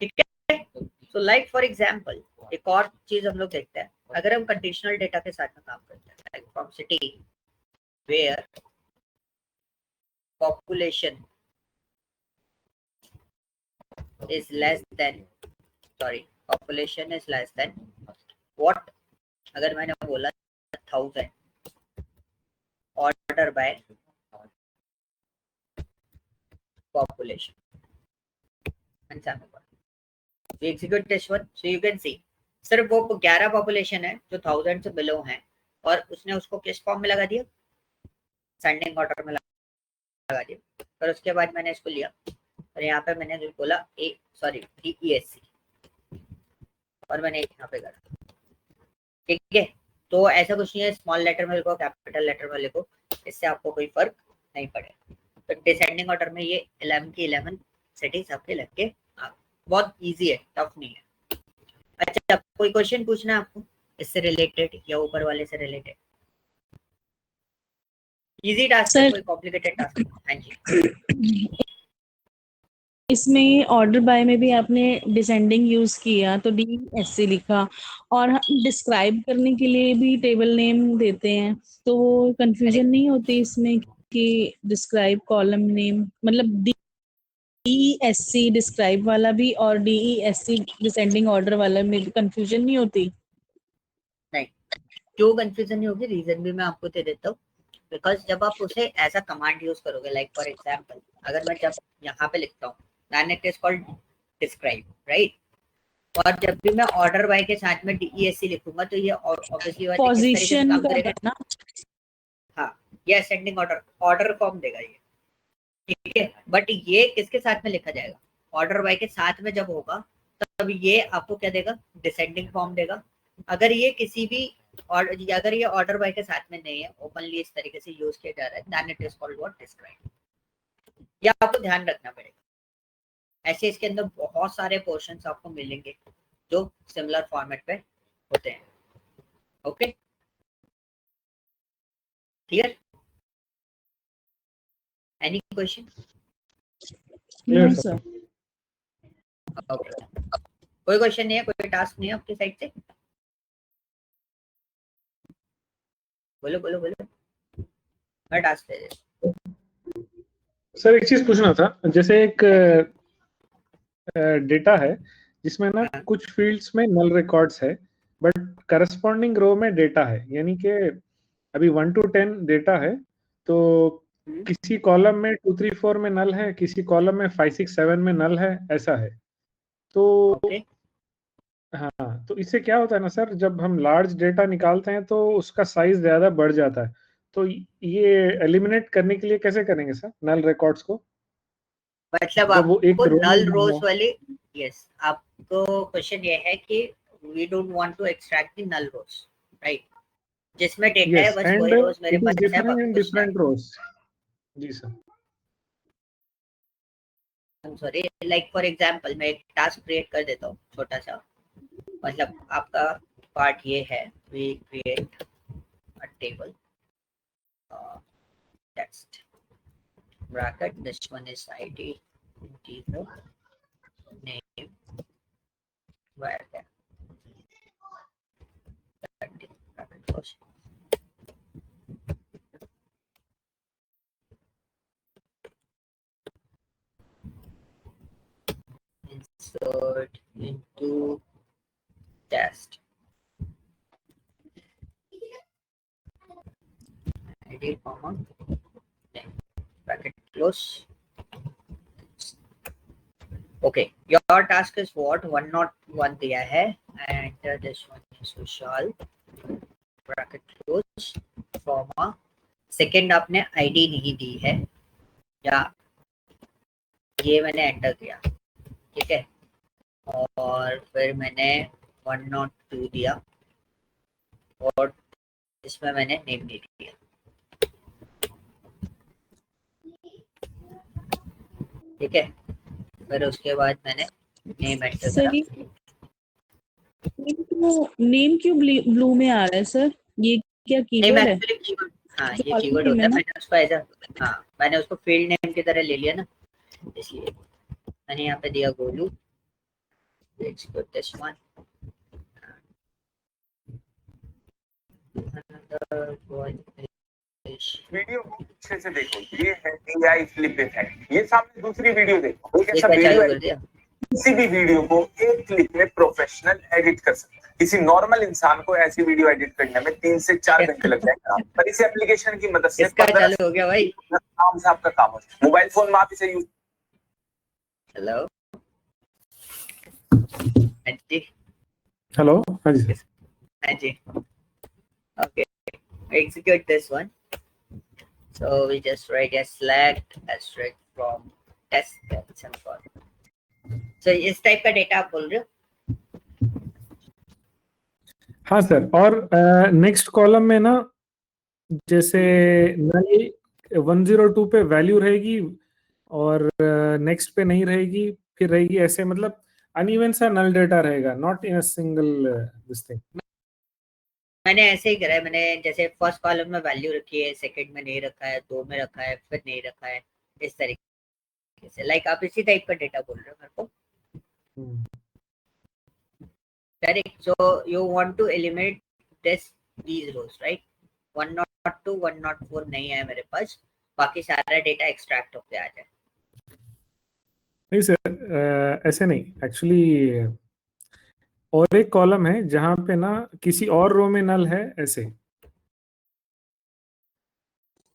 A: ठीक है, सो लाइक फॉर एग्जांपल एक और चीज हम लोग देखते हैं। अगर हम कंडीशनल डेटा के साथ में काम करते हैं, like from city where population is less than, sorry, population is less than what? अगर मैंने बोला 1000 order by population, we execute this one, so you can see सिर्फ वो 11 पॉपुलेशन है जो 1000 से बिलो है, और उसने उसको किस फॉर्म में लगा दिया? सेंडिंग ऑर्डर में लगा दिया। फिर उसके बाद मैंने इसको लिया और यहाँ पे मैंने जो बोला DESC, और मैंने यहाँ पे करा। ठीक है, तो ऐसा कुछ नहीं है, स्मॉल लेटर में लिखो कैपिटल लेटर में लिखो, इससे आपको कोई फर्क नहीं पड़ेगा। तो डिसेंडिंग ऑर्डर में ये 11 की 11 सिटीज आपके लग के बहुत इजी है, टफ नहीं है। अच्छा, कोई क्वेश्चन पूछना है आपको इससे रिलेटेड या ऊपर वाले से रिलेटेड? इजी टास्क है, कोई कॉम्प्लिकेटेड टास्क? हाँ जी।
C: इसमें ऑर्डर बाय में भी आपने डिसेंडिंग यूज किया तो DESC लिखा, और डिस्क्राइब करने के लिए भी टेबल नेम देते हैं, तो कंफ्यूजन नहीं होती इसमें कि डिस्क्राइब कॉलम नेम, मतलब DESC डिस्क्राइब वाला भी और DESC डिसेंडिंग ऑर्डर वाला में भी कंफ्यूजन नहीं होती?
A: नहीं, क्यों कंफ्यूजन नहीं होगी? रीजन भी मैं आपको दे देता हूँ। बिकॉज जब आप उसे एज अ कमांड यूज करोगे, लाइक फॉर एग्जांपल अगर मैं जब यहाँ पे लिखता हूँ then it is called describe, right? और जब भी मैं ऑर्डर बाय के साथ में DESC लिखूंगा तो ये ऑब्वियसली बात है किस तरीके से काम करेगा ना। हाँ, ये असेंडिंग ऑर्डर फॉर्म देगा ये। ठीक है, बट ये किसके साथ में लिखा जाएगा? ऑर्डर बाय के साथ में जब होगा तब ये आपको क्या देगा? डिसेंडिंग फॉर्म देगा। अगर ये किसी भी अगर ये ऑर्डर बाय के साथ में नहीं है, ओपनली इस तरीके से यूज किया जा रहा है, then it is called what? Describe। ये आपको ध्यान रखना पड़ेगा। ऐसे इसके अंदर बहुत सारे पोर्शंस आपको मिलेंगे जो सिमिलर फॉर्मेट पे होते हैं। Okay, clear? Any question?
B: Clear sir.
A: Okay, कोई क्वेश्चन नहीं है, कोई टास्क नहीं है आपकी साइड से? बोलो बोलो बोलो, मैं टास्क दे देता हूं।
B: सर एक चीज पूछना था, जैसे एक डेटा है जिसमें ना
A: हाँ।
B: कुछ फील्ड्स में नल रिकॉर्ड्स है बट करस्पॉन्डिंग रो में डेटा है, यानी कि अभी 1 to 10 डेटा है, तो किसी कॉलम में 2 3 4 में नल है, किसी कॉलम में 5 6 7 में नल है, ऐसा है। तो
A: ओके
B: हाँ, तो इससे क्या होता है ना सर, जब हम लार्ज डेटा निकालते हैं तो उसका साइज ज्यादा बढ़ जाता है, तो ये एलिमिनेट करने के लिए कैसे करेंगे सर नल रिकॉर्ड्स को,
A: मतलब
B: जब वो एक
A: आपको
B: रो
A: नल
B: में
A: रोज
B: हो?
A: वाली यस आपको क्वेश्चन ये है कि we don't want to extract the null rows right जिसमें डेटा है
B: यस,
A: बस
B: एंड
A: वही रोज मेरे
B: इट इज
A: पास है
B: डिफरेंट
A: बाकी
B: इन
A: कुछ नहीं
B: डिफरेंट रोज। जी सर।
A: I am sorry like for example मैं एक टास्क क्रिएट कर देता हूँ छोटा सा मतलब आपका पार्ट ये है we create a table text bracket this one is id integer name where the bracket close insert into test id comma name bracket close okay your task is what 101 दिया है and this one is Vishal bracket close comma second आपने id नहीं दी है या ये मैंने enter किया ठीक है और फिर मैंने 102 दिया और इसमें मैंने नेम नहीं दिया ठीक है फिर उसके बाद मैंने नेम एंटर करा
C: सर ये नेम क्यों ब्लू में आ रहा है सर? ये क्या
A: नेम
C: कीवर्ड है?
A: एक्चुअली कीवर्ड हाँ
C: जो
A: ये
C: कॉलम
A: कीवर्ड
C: नेम
A: होता
C: है
A: है
C: ना?
A: मैंने उसको एज हाँ मैंने उसको फील्ड नेम की तरह ले लिया ना इसलिए मैंने यहाँ पे दिया Golu let's put this one another one is
D: video को अच्छे से देखो, ये है एआई फ्लिप इफेक्ट। ये सामने दूसरी वीडियो देखो, एक ऐसा
A: इसका चालू
D: वीडियो
A: कर दिया
D: किसी भी वीडियो को एक क्लिक में प्रोफेशनल एडिट कर सकते हैं। किसी नॉर्मल इंसान को ऐसी वीडियो एडिट करने में 3 से 4 घंटे लग जाएंगे, पर इस एप्लीकेशन की मदद से
A: इसका
D: 15
A: चालू हो गया भाई
D: आराम से आपका काम हो जाए। मोबाइल फोन में आप इसे यूज
A: हेलो हाँ जी
B: हेलो, हाँ जी सर।
A: हाँ जी okay execute this one so we just write a select asterisk from test simple so इस टाइप का डेटा आप बोल रहे हो
B: हाँ सर, और नेक्स्ट कॉलम में ना, जैसे नल 102 पे वैल्यू रहेगी और नेक्स्ट पे नहीं रहेगी, फिर रहेगी ऐसे, मतलब अनइवन सा नल डेटा रहेगा, not in a single this thing.
A: मैंने ऐसे ही करा है मैंने जैसे फर्स्ट कॉलम में वैल्यू रखी है सेकंड में नहीं रखा है दो में रखा है फिर नहीं रखा है इस तरीके से लाइक आप इसी टाइप का डेटा बोल रहे हो मेरे को correct so you want to eliminate this these rows right 102 104 नहीं है मेरे पास बाकी सारा डेटा एक्सट्रैक्ट होके आ जाए
B: नहीं सर, ऐसे नहीं एक्चुअली, और एक कॉलम है जहां पे ना किसी और रो में नल है ऐसे।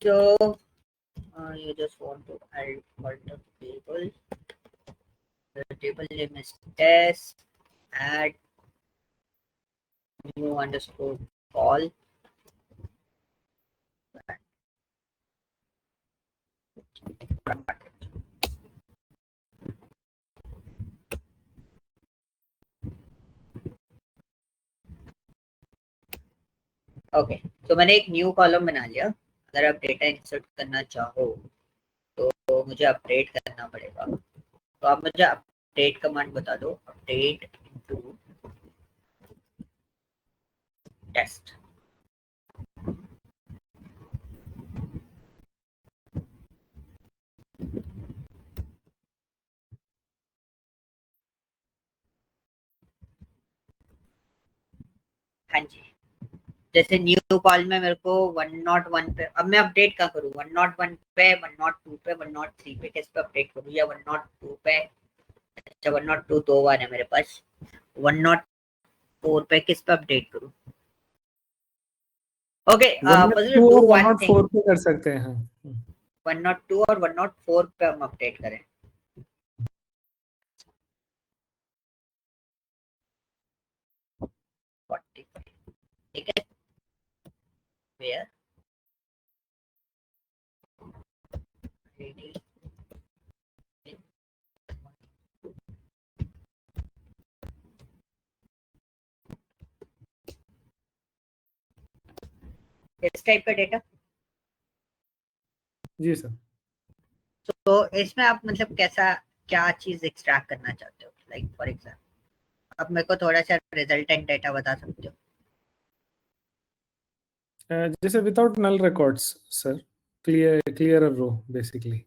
A: so you just want to add multiple table the table name is test add new underscore call okay तो मैंने एक न्यू कॉलम बना लिया अगर आप डेटा इंसर्ट करना चाहो तो मुझे अपडेट करना पड़ेगा तो आप मुझे अपडेट कमांड बता दो अपडेट इनटू टेस्ट हाँ जी जैसे न्यू कॉल में मेरे को 101 पे, अब मैं अपडेट क्या करूँ? 101 पे, 102 पे, 103 पे किस पे अपडेट करूँ? या 102 पे? अच्छा 102 दो बार है मेरे पास, 104 पे किस पे अपडेट करूँ? ओके,
B: 102
A: डू
B: और
A: वन थिंग,
B: 104 पे कर सकते हैं।
A: 102 और 104 पे हम अपडेट करें। ठीक है, वेयर इस टाइप का डेटा।
B: जी सर।
A: तो इसमें आप मतलब कैसा, क्या चीज एक्सट्रैक्ट करना चाहते हो? लाइक फॉर एग्जाम्पल अब मेरे को थोड़ा सा रिजल्टेंट डेटा बता सकते हो?
B: जैसे विदाउट नल records sir, clear row basically.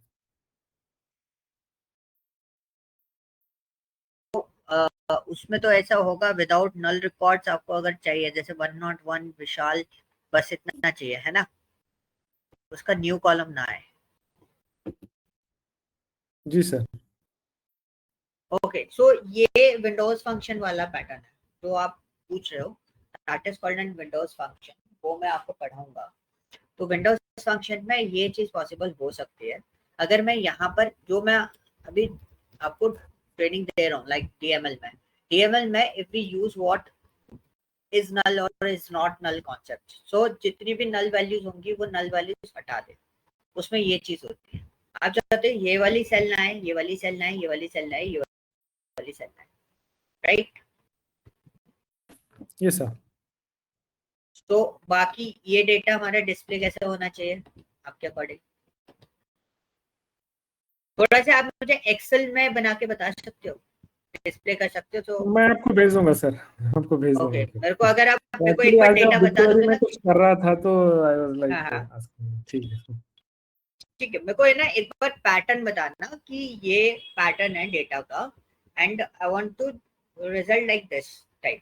A: उसमें तो ऐसा होगा विदाउट नल रिकॉर्ड्स आपको अगर चाहिए, जैसे 101 विशाल, बस इतना चाहिए है ना, उसका न्यू कॉलम ना है।
B: जी सर।
A: ओके, सो ये विंडोज फंक्शन वाला पैटर्न है जो आप पूछ रहे हो, that is called N Windows function, वो मैं आपको पढ़ाऊंगा। तो विंडोज फंक्शन में ये चीज पॉसिबल हो सकती है अगर मैं यहाँ पर, जो मैं अभी आपको ट्रेनिंग दे रहा हूँ लाइक डीएमएल में if we use what is null और is not null concept, so जितनी भी नल वैल्यूज होंगी वो नल वैल्यूज हटा दे, उसमें ये चीज होती है। आप चाहते हो ये वाली सेल ना है, ये वाली सेल ना है, ये वाली सेल ना है, ये वाली सेल ना है, राइट?
B: ये सर।
A: तो बाकी ये डेटा हमारा डिस्प्ले कैसे होना चाहिए आपके अकॉर्डिंग? थोड़ा सा आप मुझे एक्सेल में बना के बता सकते हो, डिस्प्ले कर सकते हो तो?
B: मैं आपको भेज दूंगा सर, आपको भेज
A: ओके,
B: दूंगा।
A: मेरे को अगर आप मेरे को एक
B: एक्चुअली
A: बार
B: आज
A: डेटा
B: आप
A: बता
B: डिक्शनरी
A: दोगे
B: में
A: ना।
B: कुछ कर रहा था तो आई वाज
A: हाँ
B: लाइक
A: हाँ
B: आस्किंग। ठीक है।
A: ठीक है, मेरे को है ना एक बार पैटर्न बताना कि ये पैटर्न है डेटा का and I want to result like this type,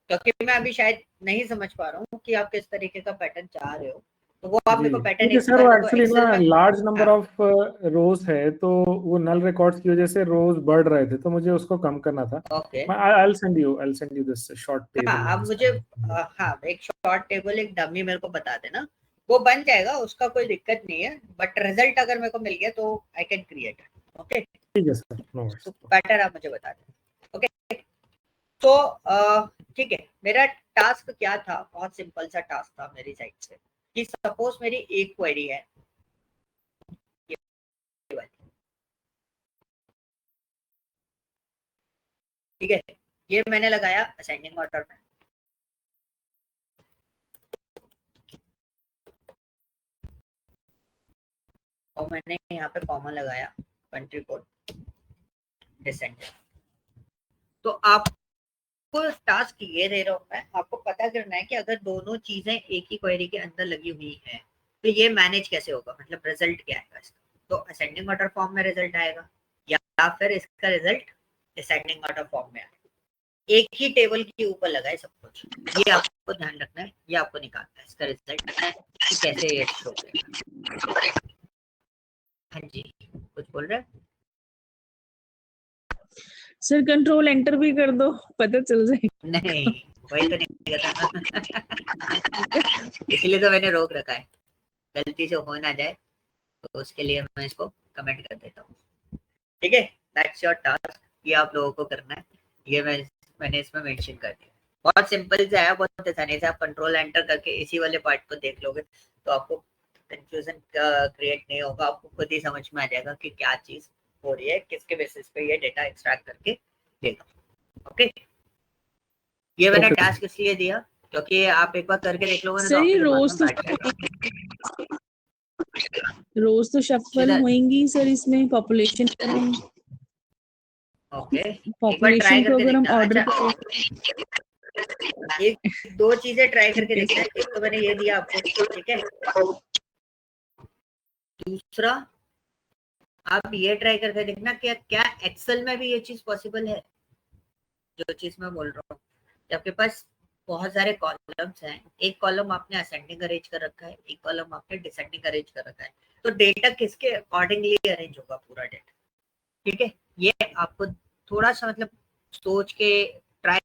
A: क्योंकि मैं अभी शायद नहीं समझ पा रहा हूँ कि आप किस तरीके का पैटर्न चाह रहे हो, तो वो आप
B: जी
A: मेरे को पैटर्न
B: क्योंकि
A: एक
B: सर
A: बार
B: वो
A: मेरे को
B: एक्चुअली ना
A: एक्सेल में।
B: लार्ज नंबर
A: हाँ
B: ऑफ रोज है, तो वो नल रिकॉर्ड्स की वजह से रोज बढ़ रहे थे, तो मुझे उसको कम करना था।
A: ओके,
B: मैं I will send you this short
A: हाँ
B: टेबल।
A: आप मुझे हाँ एक शॉर्ट टेबल एक डमी मेरे को बता देना, वो बन जाएगा, उसका कोई दिक्कत नहीं है, बट रिजल्ट अगर मेरे को मिल गया तो आई कैन क्रिएट। ओके,
B: ठीक है सर, नो
A: तो
B: वरीज।
A: पैटर्न आप मुझे बता दें। ओके, तो ठीक है, मेरा टास्क क्या था? बहुत सिंपल सा टास्क था मेरी साइड से कि सपोज मेरी एक क्वेरी है ये वाली, ठीक है, ये मैंने लगाया असेंडिंग ऑर्डर में, और मैंने यहाँ पे कॉमा लगाया कंट्री कोड डिसेंडिंग। तो आपको टास्क ये दे रहा हूँ मैं, आपको पता करना है कि अगर दोनों चीजें एक ही क्वेरी के अंदर लगी हुई है तो ये मैनेज कैसे होगा, मतलब रिजल्ट क्या आएगा इसका? तो असेंडिंग ऑर्डर फॉर्म में रिजल्ट आएगा या फिर इसका रिजल्ट डिसेंडिंग ऑर्डर फॉर्म में आएगा। एक ही टेबल के ऊपर लगा है सब कुछ, ये आपको ध्यान रखना है, ये आपको निकालना है इसका रिजल्ट कि कैसे ये शो करेगा। हाँ जी, कुछ बोल रहे हैं?
C: सर कंट्रोल एंटर भी कर दो, पता चल जाएगा।
A: नहीं, वही तो नहीं करता इसलिए तो मैंने रोक रखा है, गलती से हो ना जाए, तो उसके लिए मैं इसको कमेंट कर देता हूँ। ठीक है, दैट्स योर टास्क, ये आप लोगों को करना है, ये मैंने इसमें मेंशन कर दिया। बहुत सिंपल से है, बहुत आसानी से आप कंट्रोल एंटर करके इसी वाले पार्ट को देख लोगे तो आपको कंफ्यूजन क्रिएट नहीं होगा, आपको खुद ही समझ में आ जाएगा कि क्या चीज हो रही है, किसके बेसिस पे ये डेटा एक्सट्रैक्ट करके देगा। ओके, ये मैंने
B: ओके
A: टास्क इसलिए दिया क्योंकि आप एक बार करके देख लोगे ना तो
C: सर ये
A: आपके दिमाग
C: रोज
A: में
C: तो
A: बैठ जाएगा।
C: रोज तो शफल
A: किधर?
C: होंगी सर इसमें, पॉपुलेशन
A: ओके, एक बार ट्राई
C: पॉपुलेशन को
A: करके
C: अगर हम
A: देखना।
C: ऑर्डर
A: अच्छा,
C: करें।
A: एक दो चीजें ट्राई करके
C: ठीक
A: देखना
C: है
A: है, एक तो मैंने ये दिया आपको, ठीक है, दूसरा आप ये ट्राई करके देखना कि क्या एक्सेल में भी ये चीज पॉसिबल है, जो चीज मैं बोल रहा हूँ कि आपके पास बहुत सारे कॉलम्स हैं, एक कॉलम आपने असेंडिंग अरेंज कर रखा है, एक कॉलम आपने डिसेंडिंग अरेंज कर रखा है, तो डेटा किसके अकॉर्डिंगली अरेंज होगा पूरा डेटा, ठीक है। ये आपको थोड़ा सा मतलब सोच के ट्राई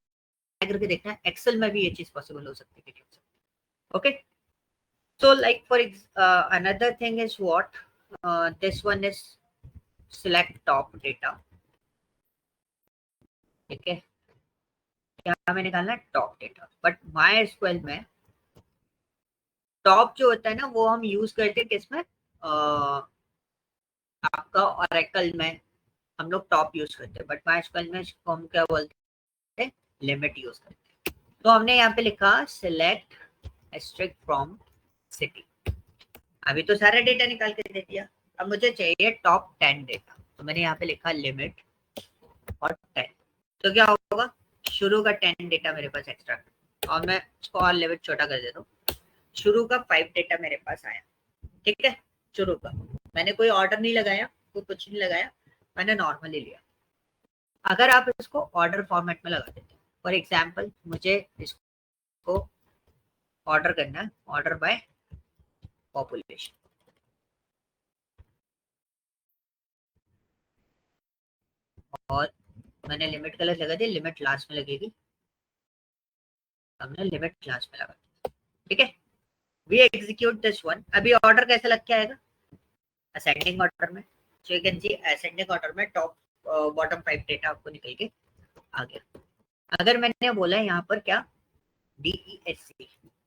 A: करके देखना है, एक्सेल में भी ये चीज पॉसिबल हो सकती है। Okay, so like for another thing is what this one is select top data, ठीक है, यहाँ हमें निकालना है top data, but my SQL में टॉप जो होता है ना वो हम यूज करते हैं किसमें, आपका ऑरेकल में हम लोग टॉप यूज करते हैं, बट माई एसक्यूएल में इसको हम क्या बोलते हैं, लिमिट यूज करते हैं। तो हमने यहाँ पे लिखा सिलेक्ट एस्ट्रिक फ्रॉम सिटी, अभी तो सारा डेटा निकाल के दे दिया, अब मुझे चाहिए टॉप 10 डेटा, तो मैंने यहाँ पे लिखा लिमिट और 10, तो क्या होगा, शुरू का 10 डेटा मेरे पास एक्स्ट्रा, और मैं इसको और लिमिट छोटा कर देता हूँ, शुरू का 5 डेटा मेरे पास आया, ठीक है, शुरू का मैंने कोई ऑर्डर नहीं लगाया, कोई कुछ नहीं लगाया, मैंने नॉर्मली लिया। अगर आप इसको ऑर्डर फॉर्मेट में लगा देते, फॉर एग्जाम्पल मुझे इसको ऑर्डर करना है, ऑर्डर बाय पॉपुलेशन, और मैंने लिमिट गलत लगा दी, लिमिट लास्ट में लगेगी, हमने लिमिट लास्ट में लगा दी, ठीक है। वी एग्जीक्यूट दिस वन, अभी ऑर्डर कैसे लग के आएगा, असेंडिंग ऑर्डर में, so you can C ascending order में टॉप बॉटम 5 डेटा आपको निकल के आ गया। अगर मैंने बोला है यहाँ पर क्या DESC,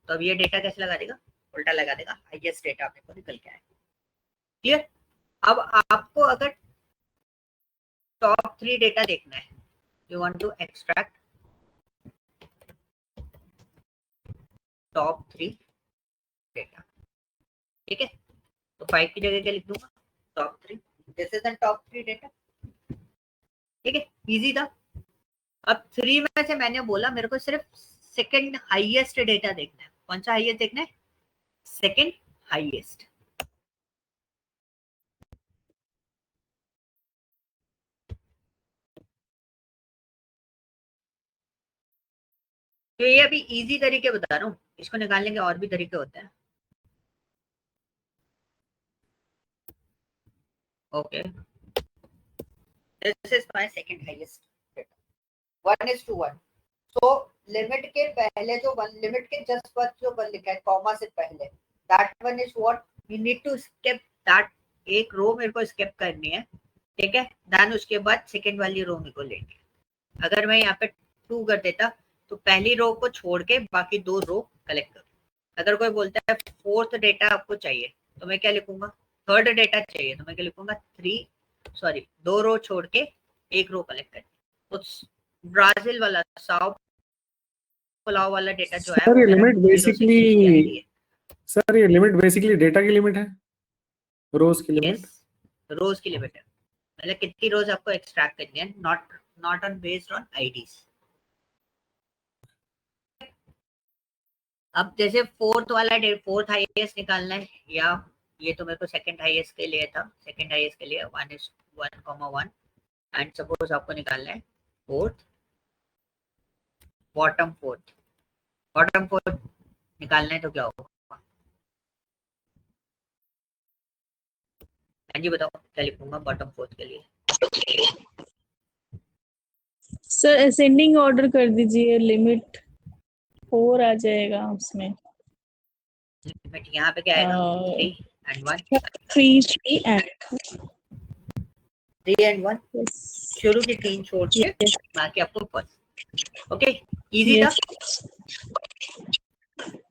A: तो अब ये डेटा कैसे लगा देगा, उल्टा लगा देगा, हाईएस्ट डेटा आपको निकल के आएगा, क्लियर। अब आपको अगर टॉप 3 डेटा देखना है, you want to extract top 3 data, ठीक है, तो 5 की जगह क्या लिख दूंगा, top 3, this is the top 3 data, ठीक है, इजी था। अब 3 में से मैंने बोला मेरे को सिर्फ सेकंड हाईएस्ट डेटा देखना है, कौन सा हाईएस्ट देखना है, सेकंड हाईएस्ट, तो ये अभी इजी तरीके बता रहा हूँ, इसको निकालने के और भी तरीके होते हैं। Okay, this is my second highest data, 1:1, so limit के पहले जो वन, लिमिट के जस्ट बाद जो वन लिखा है कॉमा से पहले, that one is what you need to skip, that एक रो मेरे को स्किप करनी है, ठीक है, देन उसके बाद सेकंड वाली रो मेरे को लेनी है। अगर मैं यहाँ पे 2 कर देता तो पहली रो को छोड़ के बाकी 2 रो कलेक्ट करूँ। अगर कोई बोलता है 4th डेटा आपको चाहिए तो मैं क्या लिखूंगा, 3rd डेटा चाहिए तो मैं क्या लिखूंगा, 2 रो छोड़ के 1 रो कलेक्ट करनी। तो ब्राजील वाला साउथ पुलाव वाला डेटा जो है
B: सर, ये
A: वो
B: लिमिट बेसिकली,
A: है।
B: सर ये लिमिट बेसिकली डेटा की लिमिट है, रोज की लिमिट,
A: रोज की लिमिट है, मतलब कितनी रोज आपको एक्सट्रैक्ट करनी है, not on based on IDs. अब जैसे 4th वाला 4th हाईएस्ट निकालना है, या ये तो मेरे को सेकंड हाईएस्ट के लिए था, सेकंड हाईएस्ट के लिए 1:1, एंड सपोज आपको निकालना है 4th, बॉटम 4th निकालना है तो क्या होगा, हाँ जी बताओ क्या लिखूंगा बॉटम 4th के लिए।
C: सर असेंडिंग ऑर्डर कर दीजिए, लिमिट 4 आ जाएगा उसमें,
A: लिमिट यहाँ पे क्या आएगा, 3 and 1,
C: 3 and 1,
A: शुरू की 3 छोड़ के बाकी आपको फर्स्ट। ओके, इजी था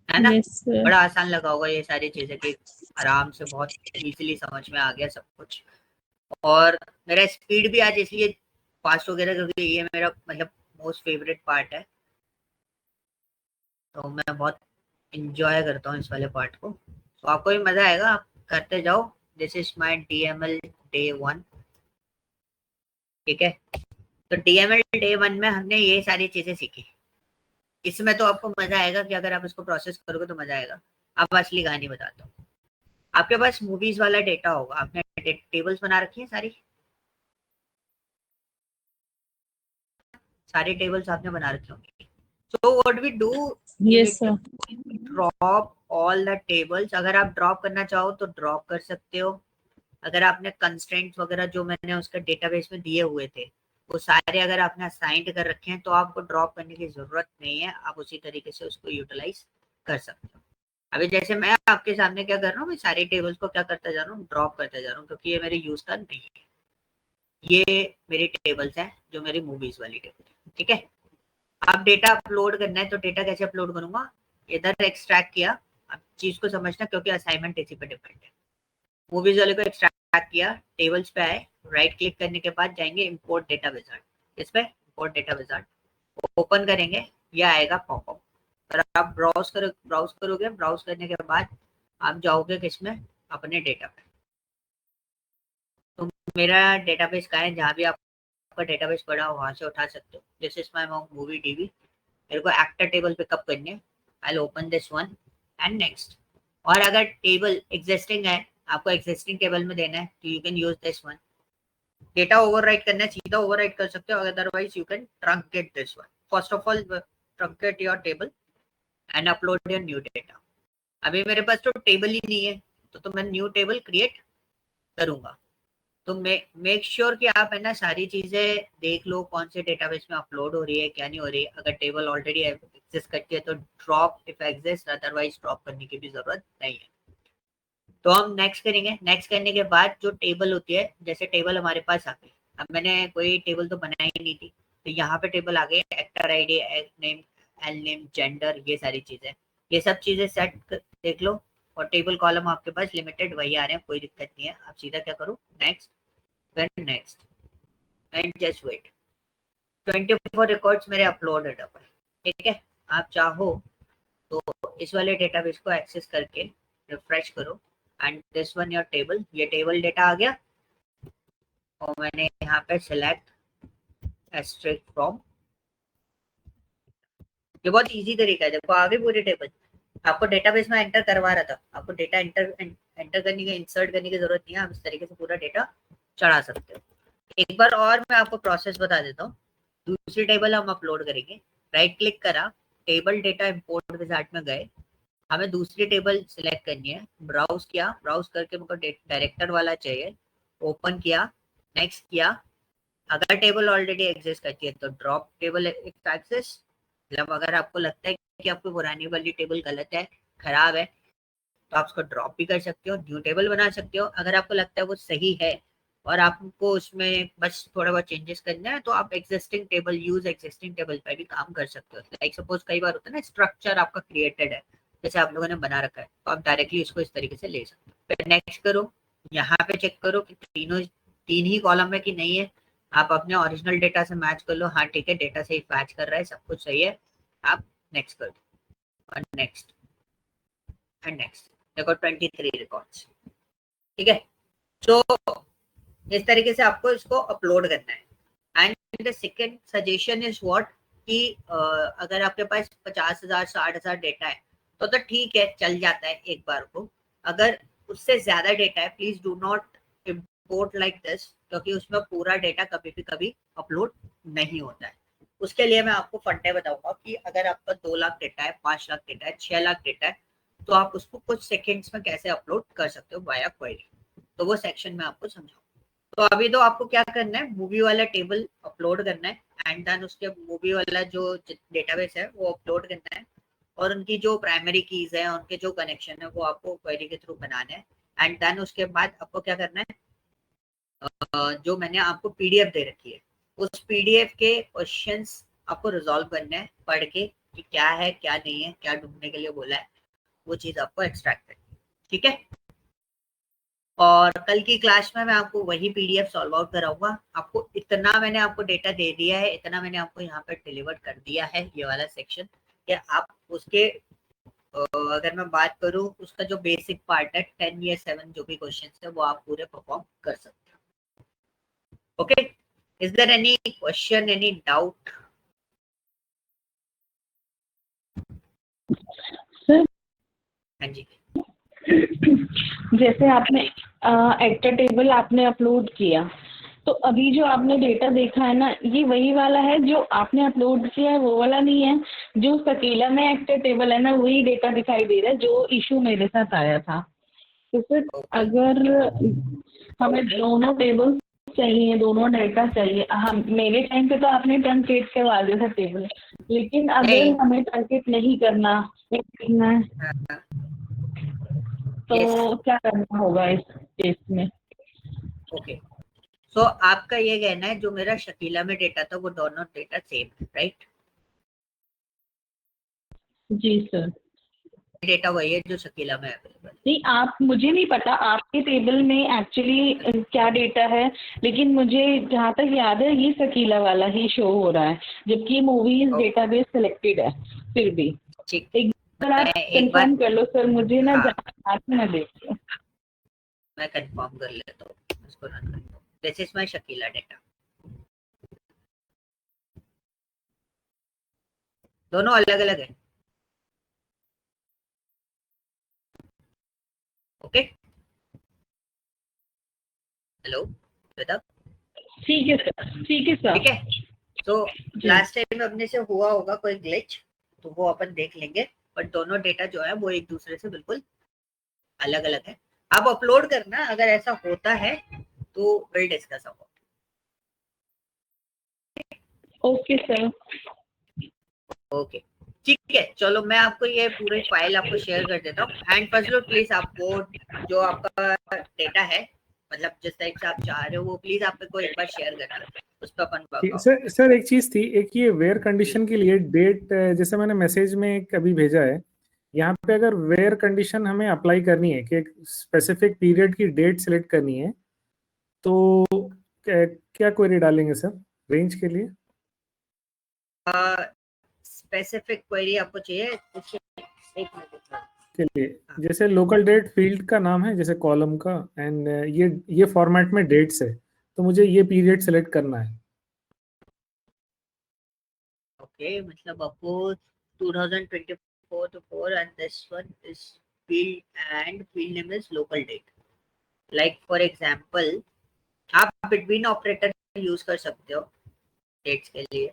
A: है ना, बड़ा आसान लगा होगा ये सारी चीजें कि आराम से बहुत इजीली समझ में आ गया सब कुछ, और मेरा स्पीड भी आज इसलिए फास्ट हो गया था क्योंकि ये मेरा मतलब मोस्ट फेवरेट पार्ट है, तो मैं बहुत इंजॉय करता हूँ इस वाले पार्ट को, तो आपको भी मजा आएगा, आप करते जाओ। This is my DML Day 1, ठीक है, तो DML Day 1 में हमने ये सारी चीजें सीखी, इसमें तो आपको मजा आएगा कि अगर आप इसको प्रोसेस करोगे तो मजा आएगा। अब असली कहानी बताता हूँ, आपके पास मूवीज वाला डेटा होगा, आपने टेबल्स बना रखी है, सारी टेबल्स आपने बना रखी होंगी, So what we do,
C: Yes, sir.
A: drop all the tables. अगर आप ड्रॉप करना चाहो तो ड्रॉप कर सकते हो. अगर आपने कंस्ट्रेंट्स वगैरह जो मैंने उसका डेटाबेस में दिए हुए थे वो सारे अगर आपने असाइंड कर रखे हैं तो आपको ड्रॉप करने की जरूरत नहीं है, आप उसी तरीके से उसको यूटिलाइज कर सकते हो. अभी जैसे मैं आपके सामने क्या कर रहा हूँ, मैं सारे टेबल्स को क्या करता जा रहा हूँ, ड्रॉप करते जा रहा हूँ, क्योंकि ये मेरे यूज का नहीं है. ये मेरी टेबल्स हैं जो मेरी मूवीज वाली टेबल है. ठीक है, आप डेटा अपलोड करना है तो डेटा कैसे अपलोड करूंगा, इधर एक्सट्रैक्ट किया. अब चीज को समझना क्योंकि असाइनमेंट इसी पे डिपेंड है. मूवीज वाले को एक्सट्रैक्ट किया, टेबल्स पे आए, राइट क्लिक करने के बाद जाएंगे इंपोर्ट डेटा विजार्ड. इस पे इंपोर्ट डेटा विजार्ड ओपन करेंगे, यह आएगा पॉपअप. और आप ब्राउज करोगे, ब्राउज करने के बाद आप जाओगे किसमें, अपने डेटा पे. तो मेरा डेटाबेस कहाँ है, जहाँ भी आपका डेटाबेस पड़ा हो वहां से उठा सकते हो. This is my movie TV. मेरे को एक्टर टेबल पिकअप करनी है. I will open this one and next. और अगर टेबल एग्जिस्टिंग है, आपको एग्जिस्टिंग टेबल में देना है तो you can use this one. Data overwrite करना है, सीधा ओवरराइट कर सकते हो, otherwise you can truncate this one. First of all truncate your table and upload your new data. अभी मेरे पास तो टेबल ही नहीं है तो मैं न्यू टेबल क्रिएट करूंगा. तो मेक श्योर कि आप है ना सारी चीजें देख लो, कौन से डेटाबेस में अपलोड हो रही है क्या नहीं हो रही है. अगर टेबल ऑलरेडी एग्जिस्ट करती है तो drop if exist, otherwise drop करने की भी जरूरत नहीं है. तो हम नेक्स्ट करेंगे. नेक्स्ट करने के बाद जो टेबल होती है, जैसे टेबल हमारे पास आ गई. अब मैंने कोई टेबल तो बनाई ही नहीं थी तो यहाँ पे टेबल आ गई, actor ID, name, L name, gender, ये सारी चीजें. ये सब चीजें सेट देख लो. और टेबल कॉलम आपके पास लिमिटेड वही आ रहे हैं, कोई दिक्कत नहीं है. आप सीधा क्या करो, नेक्स्ट, फिर next and just wait. 24 records मेरे अपलोडेड है. ठीक है, आप चाहो तो इस वाले डेटाबेस को एक्सेस करके रिफ्रेश करो and this one your table. ये टेबल डेटा आ गया और मैंने यहाँ पे सिलेक्ट एस्ट्रिक्ट फ्रॉम. ये बहुत इजी तरीका है. देखो आगे पूरी टेबल आपको डेटाबेस में एंटर करवा रहा था, आपको डेटा एंटर करने की, इंसर्ट करने की जरूरत नहीं है. आप इस तरीके से पूरा डेटा चढ़ा सकते हो. एक बार और मैं आपको प्रोसेस बता देता हूँ. दूसरी टेबल हम अपलोड करेंगे, राइट क्लिक करा, टेबल डेटा इंपोर्ट विजार्ड में गए, हमें दूसरी टेबल सिलेक्ट करनी है. ब्राउज किया, ब्राउज करके मुझको डायरेक्टर वाला चाहिए, ओपन किया, नेक्स्ट किया. अगर टेबल ऑलरेडी एग्जिस्ट करती है तो ड्रॉप टेबल एक्सेस. मतलब अगर आपको लगता है कि आपकी पुरानी वाली टेबल गलत है, खराब है, तो आप उसको ड्रॉप भी कर सकते हो, न्यू टेबल बना सकते हो. अगर आपको लगता है वो सही है और आपको उसमें बस थोड़ा बहुत चेंजेस करना है तो आप existing table, use existing table पर भी काम कर सकते हो. लाइक सपोज कई बार होता है ना, स्ट्रक्चर आपका क्रिएटेड है जैसे आप लोगों ने बना रखा है, तो आप डायरेक्टली उसको इस तरीके से ले सकते हो. फिर नेक्स्ट करो, यहाँ पे चेक करो कि तीन ही कॉलम में कि नहीं है. आप अपने ओरिजिनल डेटा से मैच कर लो. हाँ ठीक है, डेटा से मैच कर रहा है, सब कुछ सही है. आप नेक्स्ट कर दो और नेक्स्ट एंड नेक्स्ट. देखो 23 रिकॉर्ड्स. ठीक है, तो इस तरीके से आपको इसको अपलोड करना है. And the second suggestion is what कि अगर आपके पास 50,000 60,000 डेटा है तो ठीक है, चल जाता है एक बार को. अगर उससे ज्यादा डेटा है, please do not import like this, क्योंकि उसमें पूरा डेटा कभी अपलोड नहीं होता है. उसके लिए मैं आपको फंडे बताऊंगा कि अगर आपका 2 लाख डेटा है, 5 लाख डेटा है, 6 लाख डेटा है, तो आप उसको कुछ सेकंड्स में कैसे अपलोड कर सकते हो वाया क्वेरी. तो वो सेक्शन में आपको समझाऊंगा. तो अभी तो आपको क्या करना है, मूवी वाला टेबल अपलोड करना है एंड देन उसके मूवी वाला जो डेटाबेस है वो अपलोड करना है. और उनकी जो प्राइमरी कीज है, उनके जो कनेक्शन है वो आपको क्वेरी के थ्रू बनाना है. एंड देन उसके बाद आपको क्या करना है, जो मैंने आपको पीडीएफ दे रखी है उस पीडीएफ के क्वेश्चंस आपको रिजॉल्व करना है पढ़ के कि क्या है क्या नहीं है, क्या ढूंढने के लिए बोला है, वो चीज आपको एक्सट्रैक्ट करनी है. ठीक है, और कल की क्लास में मैं आपको वही पीडीएफ सॉल्व आउट कराऊंगा. आपको इतना मैंने आपको डेटा दे दिया है, इतना मैंने आपको यहाँ पर डिलीवर कर दिया है, ये वाला सेक्शन. कि आप उसके अगर मैं बात करूँ उसका जो बेसिक पार्ट है 10 या 7 जो भी क्वेश्चन है वो आप पूरे परफॉर्म कर सकते हो. Okay, is there any question, any doubt?
C: Sir,
A: हाँ जी.
C: जैसे आपने एक्टर टेबल आपने अपलोड किया, तो अभी जो आपने डेटा देखा है ना, ये वही वाला है जो आपने अपलोड किया है, वो वाला नहीं है. जो शकीला में एक्टर टेबल है ना, वही डेटा दिखाई दे रहा है जो इशू मेरे साथ आया था। तो फिर अगर हमें दोनों टेबल चाहिए, दोनों डेटा चाहिए, हम मेरे टाइम पे तो आपने ट्रंकेट करवा दिया था टेबल, लेकिन अगर
A: नहीं।
C: हमें ट्रंकेट नहीं करना है
A: हाँ,
C: तो
A: yes,
C: क्या करना होगा इस केस में?
A: ओके। सो आपका ये कहना है जो मेरा शकीला में डेटा था वो दोनों डेटा सेम है, राइट?
C: जी सर।
A: डेटा वही है जो शकीला में अवेलेबल है।
C: नहीं, आप, मुझे नहीं पता आपके टेबल में एक्चुअली क्या डेटा है, लेकिन मुझे जहाँ तक याद है ये शकीला वाला ही शो हो रहा है, जबकि मूवीज
A: ओके,
C: डेटाबेस सिलेक्टेड है। फिर भी
A: ठीक।
C: एक बार आप
A: मैं एक बार,
C: कंफर्म कर लो सर, मुझे ना
A: हाँ,
C: जाना, मैं देख लूं।
A: मैं कंफर्म कर लेता हूँ, इसको रन करता हूँ। This is my Shakila data, दोनों अलग अलग है। ओके, हेलो श्वेता,
C: ठीक है सर, ठीक है सर।
A: ठीक है। तो
C: जी
A: लास्ट टाइम अपने से हुआ होगा कोई ग्लिच, तो वो अपन देख लेंगे, बट दोनों डेटा जो है वो एक दूसरे से बिल्कुल अलग अलग है। आप अपलोड करना अगर ऐसा होता है तो will discuss about.
C: Okay sir.
A: Okay, ठीक है, चलो मैं आपको ये पूरी फाइल आपको शेयर कर देता हूँ। एंड फजलुल प्लीज आप वो जो आपका डेटा है, मतलब जिस टाइप से आप चाह रहे हो वो प्लीज आप मेरे को एक बार शेयर करना, उस पर अपन वर्कआउट
B: सर
A: करेंगे।
B: सर एक चीज थी, एक ये वेयर कंडीशन के लिए डेट, जैसे मैंने मैसेज में एक अभी भेजा है, यहाँ पे अगर वेयर कंडीशन हमें अप्लाई करनी है कि एक स्पेसिफिक पीरियड की डेट सिलेक्ट करनी है, तो क्या क्वेरी डालेंगे सर रेंज के लिए?
A: स्पेसिफिक क्वेरी आपको चाहिए? एक मिनट।
B: के लिए जैसे लोकल डेट फील्ड का नाम है जैसे कॉलम का, एंड ये फॉर्मेट में डेट्स है, तो मुझे ये पीरियड सेलेक्ट करना है।
A: ओके, मतलब आपको 2024 to 4 and this one is field and field name is local date. Like for example, आप बिटवीन ऑपरेटर यूज कर सकते हो डेट्स के लिए।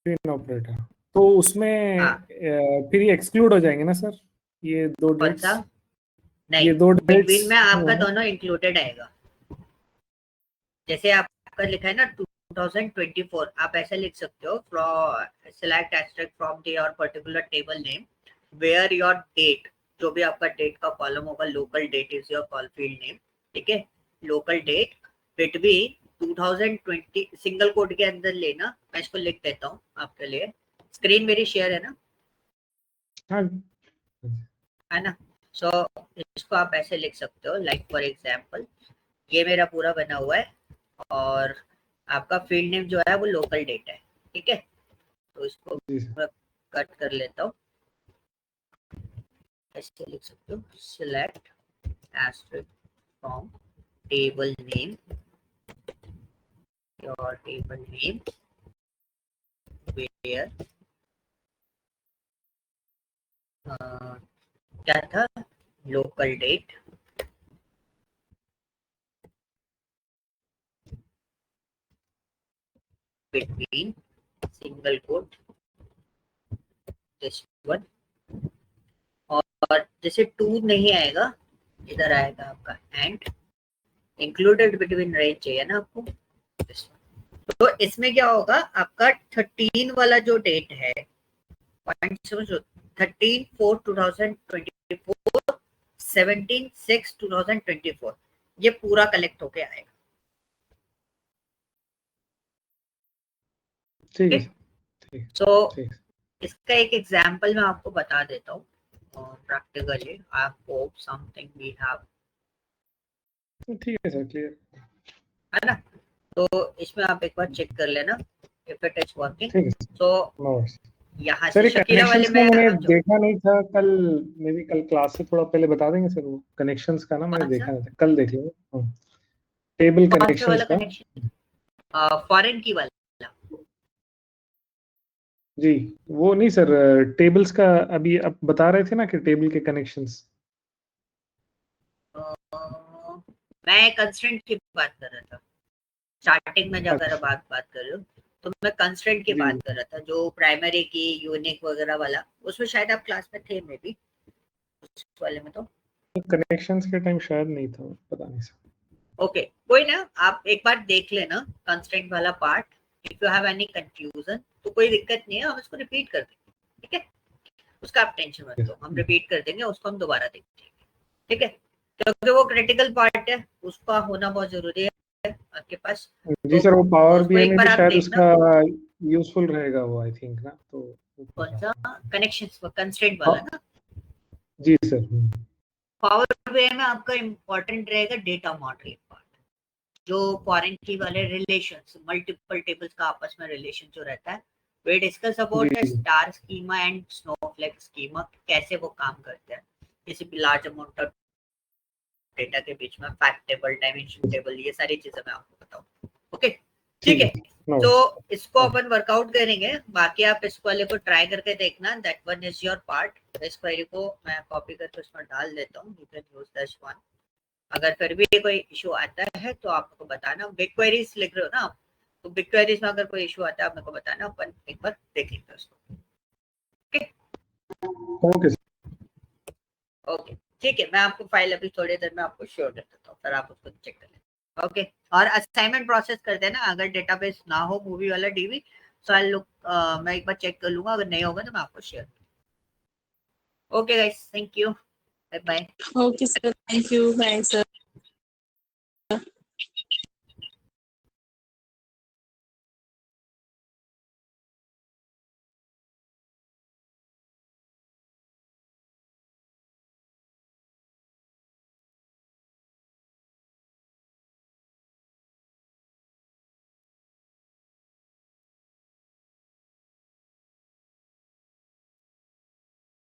B: पिन ऑपरेटर, तो उसमें
A: हाँ,
B: फिर ये एक्सक्लूड हो जाएंगे ना सर, ये दो
A: कौन
B: डेट्स?
A: सा? नहीं,
B: ये दो डेट्स
A: बिटवीन में आपका दोनों इंक्लूडेड आएगा। जैसे आपका लिखा है ना 2024, आप ऐसे लिख सकते हो select asterisk from the और particular table name where your date, जो भी आपका डेट का कॉलम होगा, local date is your call field name, ठीक है। Local date between 2020 single code के अंदर लेना। मैं इसको लिख देता हूँ आपके लिए, स्क्रीन मेरी शेयर है ना?
B: हाँ
A: है ना? सो इसको आप ऐसे लिख सकते हो, लाइक फॉर एग्जाम्पल ये मेरा पूरा बना हुआ है और आपका फील्ड नेम जो है वो लोकल डेट है, ठीक है। तो इसको कट कर लेता हूँ, ऐसे लिख सकते हो select asterisk from table name, your table name where क्या था, local date between single quote this one, और जैसे टू नहीं आएगा, इधर आएगा आपका एंड इंक्लूडेड बिटवीन रेंज चाहिए ना आपको। तो इसमें क्या होगा, आपका 13 वाला जो डेट है, 13/4/2024, 17/6/2024, ये पूरा कलेक्ट होके आएगा।
B: ठीक है ठीक
A: तो
B: ठीक
A: इसका एक एग्जांपल मैं आपको बता देता हूँ practically. I hope something we have,
B: ठीक है सर, क्लियर।
A: है ना? तो इसमें आप एक बार चेक कर लेना इफ इट इज वर्किंग।
B: ठीक है
A: तो
B: नो वरीज।
A: यहाँ
B: सर
A: से
B: ये
A: शकीला वाले
B: कनेक्शंस का
A: में
B: मैंने
A: आप जाओ।
B: देखा नहीं था कल, मे बी कल क्लास से थोड़ा पहले बता देंगे सर, वो कनेक्शंस का ना मैंने
A: कौन सा?
B: देखा नहीं था, कल देख लेंगे टेबल
A: कौन सा वाला
B: कनेक्शंस का।
A: कनेक्शन? फॉरेन की वाला?
B: जी वो नहीं सर, टेबल्स का अभी आप बता रहे थे ना कि टेबल के कनेक्शंस।
A: मैं कंस्ट्रेंट की बात कर रहा था, स्टार्टिंग में जाकर
B: अच्छा
A: बात कर रही हूँ। तो मैं कंस्ट्रेंट की
B: जी।
A: बात कर रहा था, जो प्राइमरी की यूनिक वगैरह वाला, उसमें शायद आप क्लास में थे मे बी, उस वाले में तो
B: कनेक्शंस के टाइम शायद नहीं था, पता नहीं सर।
A: ओके कोई ना, आप एक बार देख लेना कंस्ट्रेंट वाला part. If you have any confusion तो कोई दिक्कत नहीं है, हम इसको रिपीट कर देंगे, ठीक है, उसका आप टेंशन मत लो, हम रिपीट कर देंगे, उसको हम दोबारा देखेंगे, ठीक है, क्योंकि वो क्रिटिकल पार्ट है, उसका होना बहुत जरूरी है आपके पास।
B: जी
A: तो
B: सर, वो पावर
A: उसको
B: बीआई
A: एक
B: में
A: बार
B: भी
A: आप
B: शायद
A: देखना।
B: उसका यूजफुल रहेगा वो, आई थिंक ना, तो
A: कौन सा कनेक्शंस कंस्ट्रेंट वाला ना?
B: जी सर।
A: पावर बीआई में आपका इंपॉर्टेंट रहेगा डेटा मॉडलिंग पार्ट, जो फॉरेन की वाले रिलेशंस, मल्टीपल टेबल्स का आपस में रिलेशन जो रहता है, we discuss about the
B: G.
A: Star schema and snowflake schema, कैसे वो काम करते हैं, किसी भी लार्ज अमाउंट ऑफ डेटा के बीच में, फैक्ट टेबल, डायमेंशन टेबल, ये सारी चीजें मैं आपको बताऊं, ओके ठीक है।
B: नो।
A: तो इसको अपन वर्कआउट करेंगे, बाकी आप इस वाले को ट्राई करके देखना, that one is your part. इस क्वेरी को मैं कॉपी करके उसमें डाल देता हूँ, you can use this one. अगर फिर भी कोई इशू आता है तो आपको बताना, बिग क्वेरीज लिख रहे हो ना आप, तो बिग क्वेरीज में अगर कोई इशू आता है आप मेरे को बताना, अपन एक बार देख लेंगे उसको,
B: ओके
A: ओके ठीक है। मैं आपको फाइल अभी थोड़ी देर में आपको शेयर कर देता हूँ, फिर आप उसको चेक कर लेना, ओके। और असाइनमेंट प्रोसेस कर देना, अगर डेटाबेस ना हो मूवी वाला डीवी, सो आई लुक, मैं एक बार चेक कर लूंगा, अगर नहीं होगा तो मैं आपको share. Okay guys, thank you, bye bye.
C: Okay sir, thank you, bye sir.